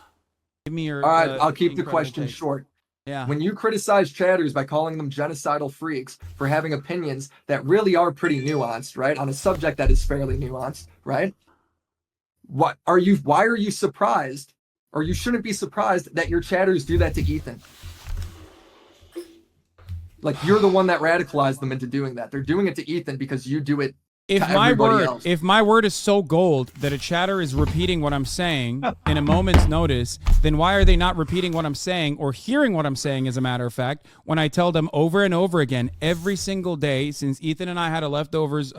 Give me your. All right, I'll keep the question short. Yeah. When you criticize chatters by calling them genocidal freaks for having opinions that really are pretty nuanced, right, on a subject that is fairly nuanced, right? Why are you surprised, or you shouldn't be surprised that your chatters do that to Ethan? Like, you're the one that radicalized them into doing that. They're doing it to Ethan because you do it to everybody else. If my word is so gold that a chatter is repeating what I'm saying in a moment's notice, then why are they not repeating what I'm saying or hearing what I'm saying, as a matter of fact, when I tell them over and over again every single day since Ethan and I had our leftovers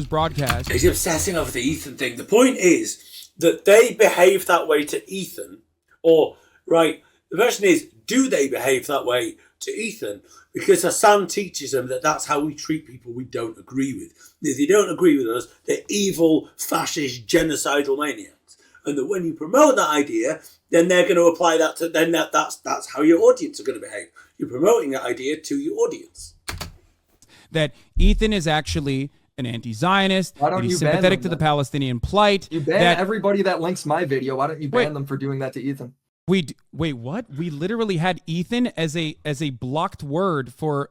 broadcast? He's obsessing over the Ethan thing. The point is that they behave that way to Ethan, or, right, the question is, do they behave that way to Ethan? Because Hasan teaches them that that's how we treat people we don't agree with. If they don't agree with us, they're evil, fascist, genocidal maniacs. And that when you promote that idea, then they're going to apply that to, then that's how your audience are going to behave. You're promoting that idea to your audience. That Ethan is actually an anti-Zionist, that he's sympathetic to the Palestinian plight. You ban everybody that links my video. Why don't you ban them for doing that to Ethan? Wait, what? We literally had Ethan as a blocked word for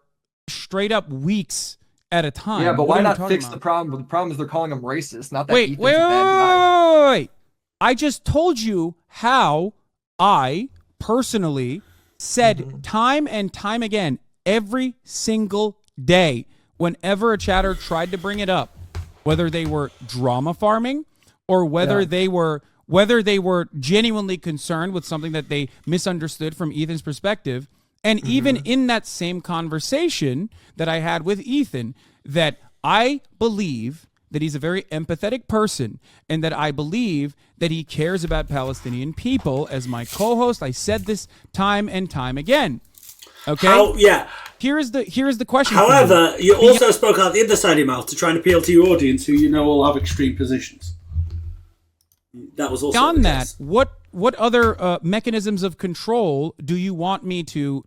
straight up weeks at a time. Yeah, but why not fix the problem? The problem is they're calling him racist, not that Ethan's a bad guy. Wait. I just told you how I personally said time and time again, every single day, whenever a chatter tried to bring it up, whether they were drama farming or whether they were genuinely concerned with something that they misunderstood from Ethan's perspective. And even in that same conversation that I had with Ethan, that I believe that he's a very empathetic person and that I believe that he cares about Palestinian people. As my co-host, I said this time and time again. Okay? Here's the question. However, you also spoke out the other side of your mouth to try and appeal to your audience, who you know all have extreme positions. That was also beyond that. What other mechanisms of control do you want me to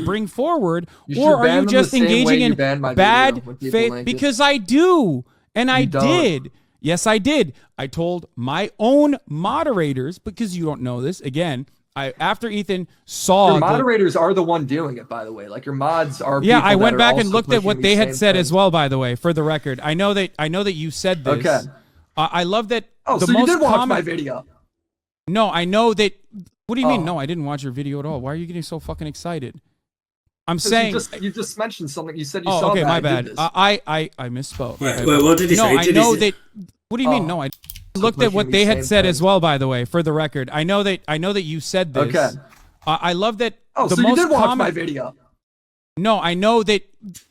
bring forward, or are you just engaging in bad faith? Because I do, and I did. Yes, I did. I told my own moderators, because you don't know this. Again, after Ethan saw your moderators are the one doing it, by the way. Like your mods are. Yeah, I went back and looked at what they had said as well. By the way, for the record, I know that you said this. Okay. I love that. Oh, so you did watch my video? No, I know that. What do you mean? No, I didn't watch your video at all. Why are you getting so fucking excited? I'm saying you just mentioned something. You said you saw. Okay, that my bad. I misspoke. Wait, what did he say? No, I know that. What do you mean? No, I looked at what they had said as well. By the way, for the record, I know that you said this. Okay. I love that. Oh, so you did watch my video? No, I know that.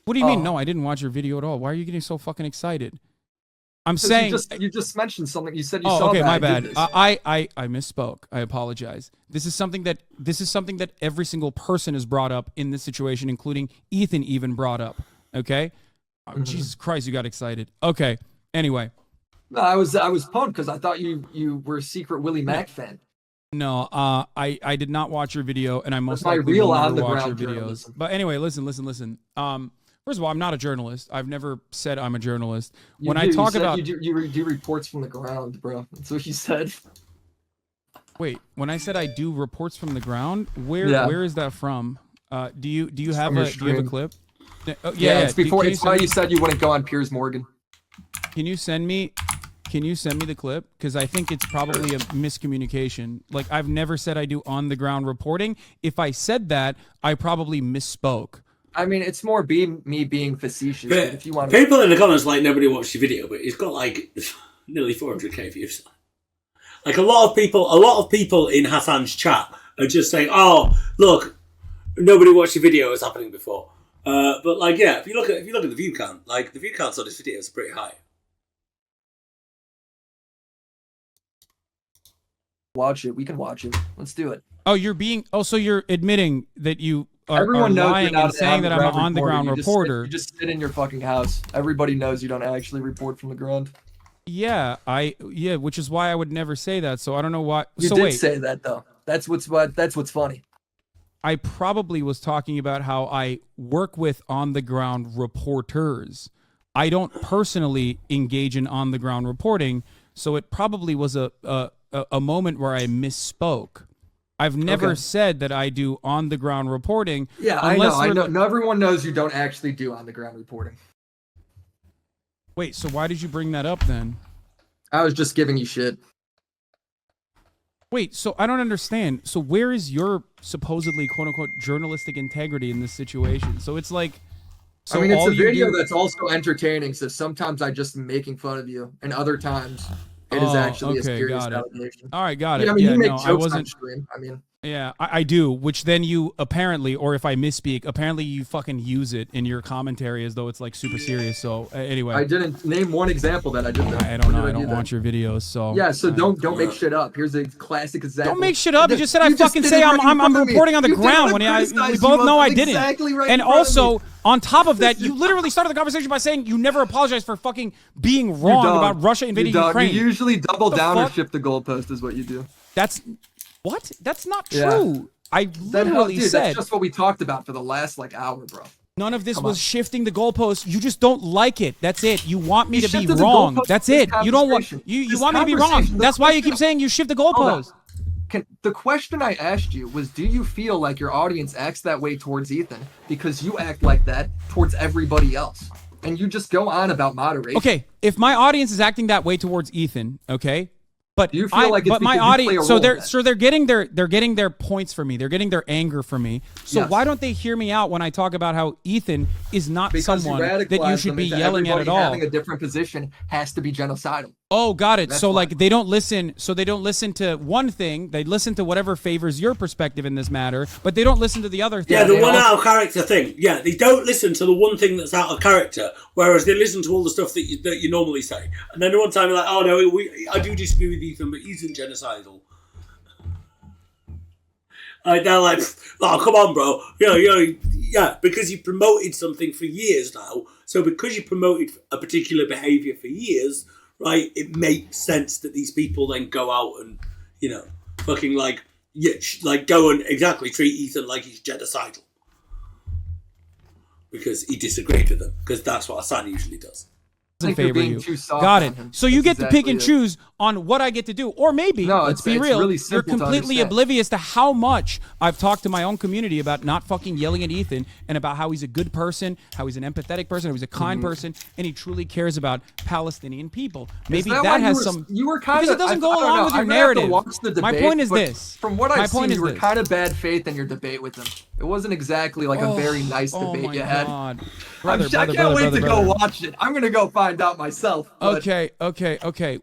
What do you mean? No, I didn't watch your video at all. Why are you getting so fucking excited? I'm saying you just mentioned something. You said you saw. Okay, that. my bad. I misspoke. I apologize. This is something that every single person has brought up in this situation, including Ethan even brought up. Okay. Oh, Jesus Christ, you got excited. Okay. Anyway. No, I was pumped because I thought you were a secret Willy Mac fan. No, I did not watch your video, and I most likely will never watch your videos. But anyway, listen. First of all, I'm not a journalist. I've never said I'm a journalist. You do reports from the ground, bro. That's what you said. Wait, when I said I do reports from the ground, where is that from? Do you have a clip? It's before. It's why you said you wouldn't go on Piers Morgan. Can you send me the clip? Because I think it's probably a miscommunication. Like, I've never said I do on the ground reporting. If I said that, I probably misspoke. I mean, it's more me being facetious. But if you want, people in the comments like nobody watched your video, but it's got like nearly 400k views. Like a lot of people in Hasan's chat are just saying, "Oh, look, nobody watched your video. It was happening before." But like, yeah, if you look at the view count, like the view counts on this video is pretty high. Watch it. We can watch it. Let's do it. So you're admitting that you. Everyone knows lying and saying that I'm an on-the-ground reporter. You just sit in your fucking house. Everybody knows you don't actually report from the ground. Yeah, which is why I would never say that. So I don't know why. You did say that though. That's what's funny. I probably was talking about how I work with on-the-ground reporters. I don't personally engage in on-the-ground reporting, so it probably was a moment where I misspoke. I've never said that I do on-the-ground reporting. Yeah, I know. No, everyone knows you don't actually do on-the-ground reporting. Wait, so why did you bring that up then? I was just giving you shit. Wait, so I don't understand. So where is your supposedly quote-unquote journalistic integrity in this situation? So it's like... So I mean, it's a video that's also entertaining, so sometimes I just am making fun of you, and other times... It is actually a serious allegation. All right, got it. I mean, you make jokes on stream. I mean, yeah, I do. Which then you apparently, or if I misspeak, apparently you fucking use it in your commentary as though it's like super serious. So anyway, I didn't name one example that I did. I don't know. I don't watch your videos. So yeah. So don't make shit up. Here's a classic example. Don't make shit up. You just said I fucking say I'm reporting on the ground when we both know I didn't. Exactly right. And also, on top of that, you literally started the conversation by saying you never apologized for fucking being wrong about Russia invading Ukraine. You usually double down or shift the goalpost is what you do. That's not true. I literally said that's just what we talked about for the last hour, bro. None of this was shifting the goalpost. You just don't like it. That's it. You want me to be wrong. That's it. You don't want you want me to be wrong. That's why you keep saying you shift the goalpost. The question I asked you was, do you feel like your audience acts that way towards Ethan because you act like that towards everybody else? And you just go on about moderation. Okay, if my audience is acting that way towards Ethan, okay, But you feel like it's but my because you play audience, a role so they're getting their points from me. They're getting their anger from me. So why don't they hear me out when I talk about how Ethan is not someone that you should be yelling at all? Having a different position has to be genocidal. Oh, got it. So like they don't listen. So they don't listen to one thing. They listen to whatever favors your perspective in this matter, but they don't listen to the other thing. Yeah, the one out of character thing. Yeah, they don't listen to the one thing that's out of character, whereas they listen to all the stuff that you normally say. And then the one time you're like, oh no, I do disagree with Ethan, but he's in genocidal. They're like, oh come on, bro. Yeah, because you promoted something for years now. So because you promoted a particular behaviour for years, right, it makes sense that these people then go out and, fucking go and exactly treat Ethan like he's genocidal. Because he disagreed with them. Because that's what Hasan usually does. In favor you. Got it. So you get to pick and choose on what I get to do. Or maybe, let's be real, really you're completely oblivious to how much I've talked to my own community about not fucking yelling at Ethan and about how he's a good person, how he's an empathetic person, how he's a kind person, and he truly cares about Palestinian people. Maybe that has some... You were kind of... Because it doesn't go along with your narrative. My point is this. From what I've seen, you were kind of bad faith in your debate with him. It wasn't exactly like a very nice debate you had. I can't wait to go watch it. I'm going to go find out myself. Okay.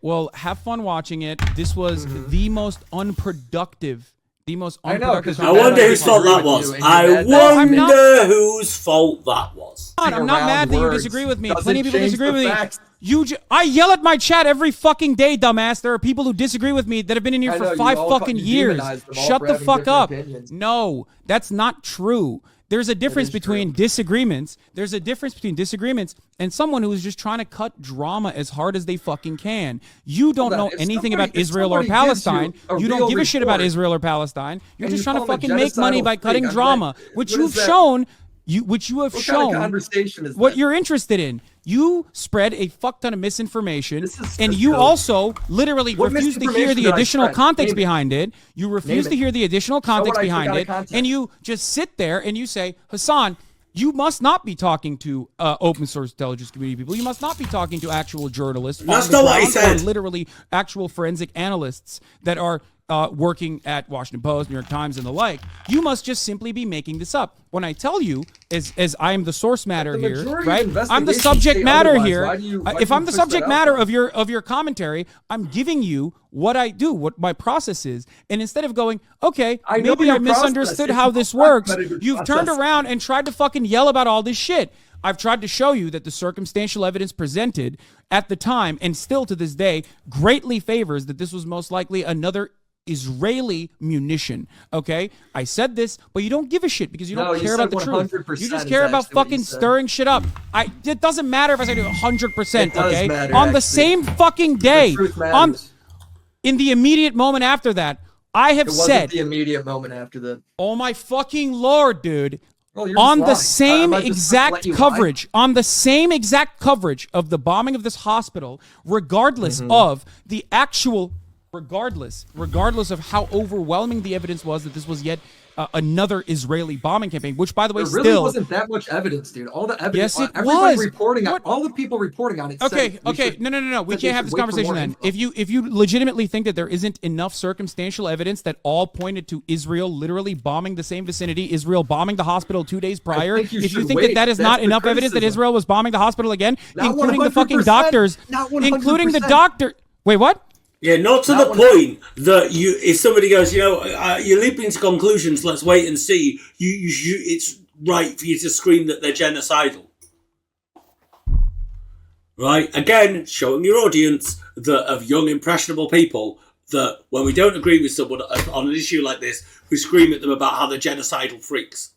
Well, have fun watching it. This was the most unproductive. I wonder whose fault that was. I wonder whose fault that was. I'm not mad that you disagree with me. Plenty of people disagree with me. I yell at my chat every fucking day, dumbass. There are people who disagree with me that have been in here for 5 fucking years. Shut the fuck up. No, that's not true. There's a difference between disagreements. There's a difference between disagreements and someone who is just trying to cut drama as hard as they fucking can. You don't know anything about Israel or Palestine. You don't give a shit about Israel or Palestine. You're just trying to fucking make money by cutting drama, which you've shown. Which you have shown what you're interested in. You spread a fuck ton of misinformation, and you also literally refuse to hear the additional context behind it. You refuse to hear the additional context behind it, and you just sit there and you say, Hasan, you must not be talking to open source intelligence community people. You must not be talking to actual journalists. That's not what I said. Or literally actual forensic analysts that are working at Washington Post, New York Times, and the like. You must just simply be making this up. When I tell you, as I am the source matter here, right? I'm the subject matter here. If I'm the subject matter of your commentary, I'm giving you what I do, what my process is. And instead of going, okay, maybe I misunderstood how this works, you've turned around and tried to fucking yell about all this shit. I've tried to show you that the circumstantial evidence presented at the time, and still to this day, greatly favors that this was most likely another Israeli munition. Okay, I said this, but you don't give a shit because you don't care about the truth. You just care about fucking stirring shit up. It doesn't matter if I say 100%. Okay, on the same fucking day, in the immediate moment after that, I have said the immediate moment after that. Oh my fucking Lord, dude. On the same exact coverage, of the bombing of this hospital, regardless of the actual, regardless of how overwhelming the evidence was that this was yet another Israeli bombing campaign, which, by the way, there really wasn't that much evidence, dude. All the evidence, yes, it was. All the people reporting on it. Okay. No. We can't have this conversation then. If you legitimately think that there isn't enough circumstantial evidence that all pointed to Israel literally bombing the same vicinity, Israel bombing the hospital 2 days prior, if you think that is not enough evidence that Israel was bombing the hospital again, including the fucking doctors, including the doctor. Wait, what? Yeah, not to the point that if somebody goes, you're leaping to conclusions, let's wait and see, it's right for you to scream that they're genocidal. Right? Again, showing your audience that of young, impressionable people that when we don't agree with someone on an issue like this, we scream at them about how they're genocidal freaks.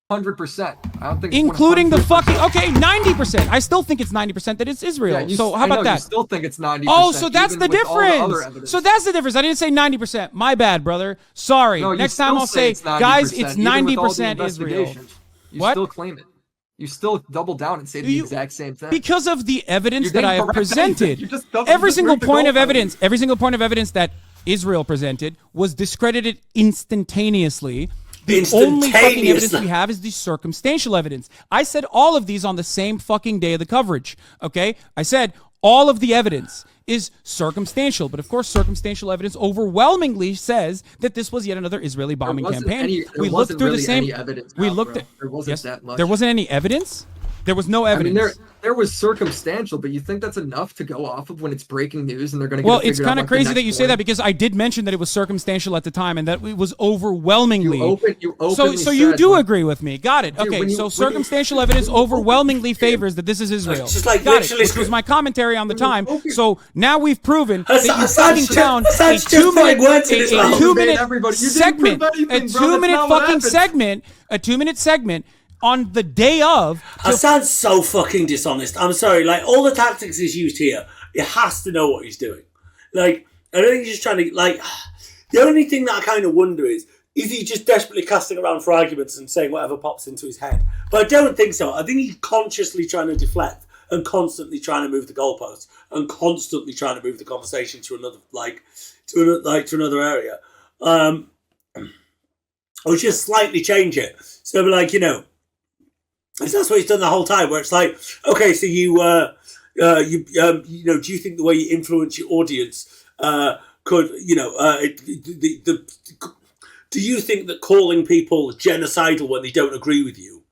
100%. I don't think including the fucking 90%. I still think it's 90% that it's Israel. So how about that? You still think it's 90%. Oh, so that's the difference. So that's the difference. I didn't say 90%. My bad, brother. Sorry. Next time I'll say, guys, it's 90% Israel. You still claim it. You still double down and say the exact same thing. Because of the evidence that I have presented. Every single point of evidence that Israel presented was discredited instantaneously. The only fucking evidence we have is the circumstantial evidence. I said all of these on the same fucking day of the coverage, okay? I said all of the evidence is circumstantial. But of course, circumstantial evidence overwhelmingly says that this was yet another Israeli bombing campaign. We looked through the same. We looked at. There wasn't that much. There wasn't any evidence. There was no evidence. I mean, there was circumstantial, but you think that's enough to go off of when it's breaking news and they're going to? Well, it's kind of crazy that you say that because I did mention that it was circumstantial at the time and that it was overwhelmingly. So you do agree with me? Got it. Dude, okay, so circumstantial evidence overwhelmingly favors that this is Israel. Like Got it. Which was my commentary on the time. So now now we've proven that you fucking found a 2-minute segment on the day of. Hasan's so fucking dishonest. I'm sorry. Like, all the tactics he's used here, he has to know what he's doing. Like, I don't think he's just trying to, like, the only thing that I kind of wonder is he just desperately casting around for arguments and saying whatever pops into his head? But I don't think so. I think he's consciously trying to deflect and constantly trying to move the goalposts and constantly trying to move the conversation to another, to another area. Or just slightly change it. So, like, you know, that's what he's done the whole time. Where it's like, okay, so do you think the way you influence your audience could, do you think that calling people genocidal when they don't agree with you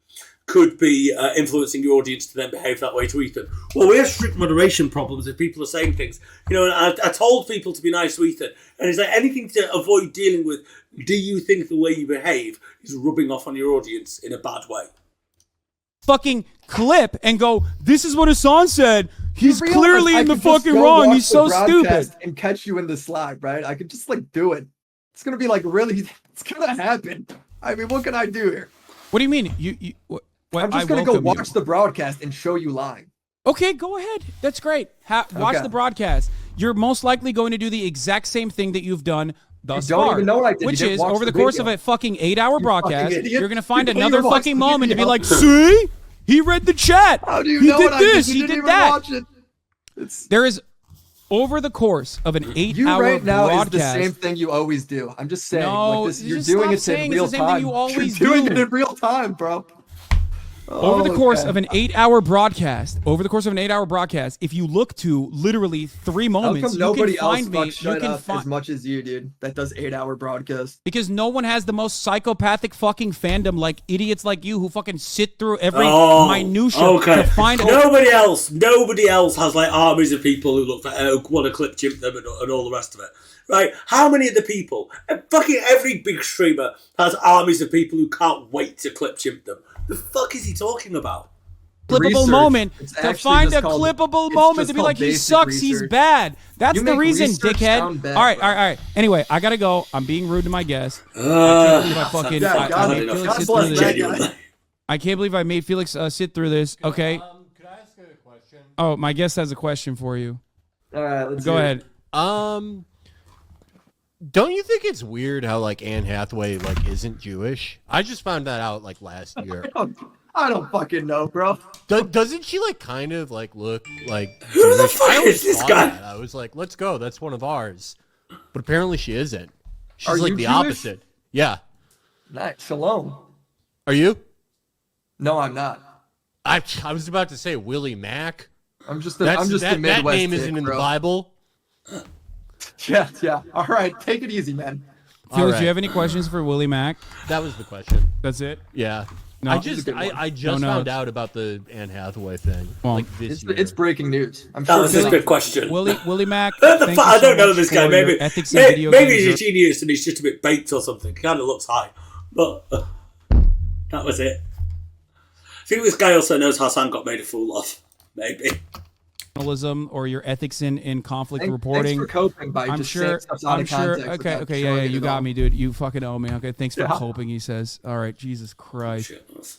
could be influencing your audience to then behave that way to Ethan? Well, we have strict moderation problems if people are saying things. You know, and I told people to be nice to Ethan, and is there anything to avoid dealing with? Do you think the way you behave is rubbing off on your audience in a bad way? Fucking clip and go, this is what Hasan said. He's clearly in the fucking wrong. He's so stupid. And catch you in the slide, right? I could just like do it. It's gonna be like really. It's gonna happen. I mean, what can I do here? What do you mean? I'm just gonna go watch the broadcast and show you lying. Okay, go ahead. That's great. Watch the broadcast. You're most likely going to do the exact same thing that you've done thus far. Even know what I did. Which is, over the course of a fucking 8-hour broadcast, you're going to find another fucking moment to be like, see? He read the chat. How do you he know did what this. I did? He did that. There is, over the course of an 8-hour right now broadcast. Is the same thing you always do. I'm just saying. No, like this, you're doing it in real time. You're doing it in real time, bro. Over the course of an 8-hour broadcast, if you look to literally 3 moments, you can find me. You can find as much as you, dude. That does 8-hour broadcast. Because no one has the most psychopathic fucking fandom like idiots like you who fucking sit through every minutia to find. Nobody else has like armies of people who want to clip chimp them and all the rest of it. Right? How many of the people? Fucking every big streamer has armies of people who can't wait to clip chimp them. The fuck is he talking about? Clippable moment to find a clippable moment to be like, he sucks, he's bad. That's the reason, dickhead. Bad, all right. Anyway, I gotta go. I'm being rude to my guest. I can't believe I made Felix sit through this. Okay. Could I ask a question? Oh, my guest has a question for you. All right, let's go ahead. Don't you think it's weird how like Anne Hathaway like isn't Jewish? I just found that out like last year. I don't fucking know, bro. Doesn't she like kind of like look like Who Jewish? the fuck is this guy? I was like, let's go. That's one of ours. But apparently she isn't. She's Are like you the Jewish? opposite. Yeah. Nice. Shalom. Are you? No, I'm not. I was about to say Willy Mac. I'm just a Midwest that name isn't in the Bible. Yeah. All right, take it easy, man. Felix, do you have any questions for Willy Mac? That was the question. That's it? Yeah. No, I just found out about the Anne Hathaway thing. Well, like this year. It's breaking news. I'm That sure was a good question. Willy Mac. I don't know this guy. Maybe he's a genius and he's just a bit baked or something. He kind of looks high, but that was it. I think this guy also knows Hasan got made a fool of. Maybe. Journalism or your ethics in conflict reporting. Thanks for coping by just saying stuff out of context. Okay, yeah, you got me, dude. You fucking owe me. Okay, thanks for coping, he says. All right, Jesus Christ. Shit.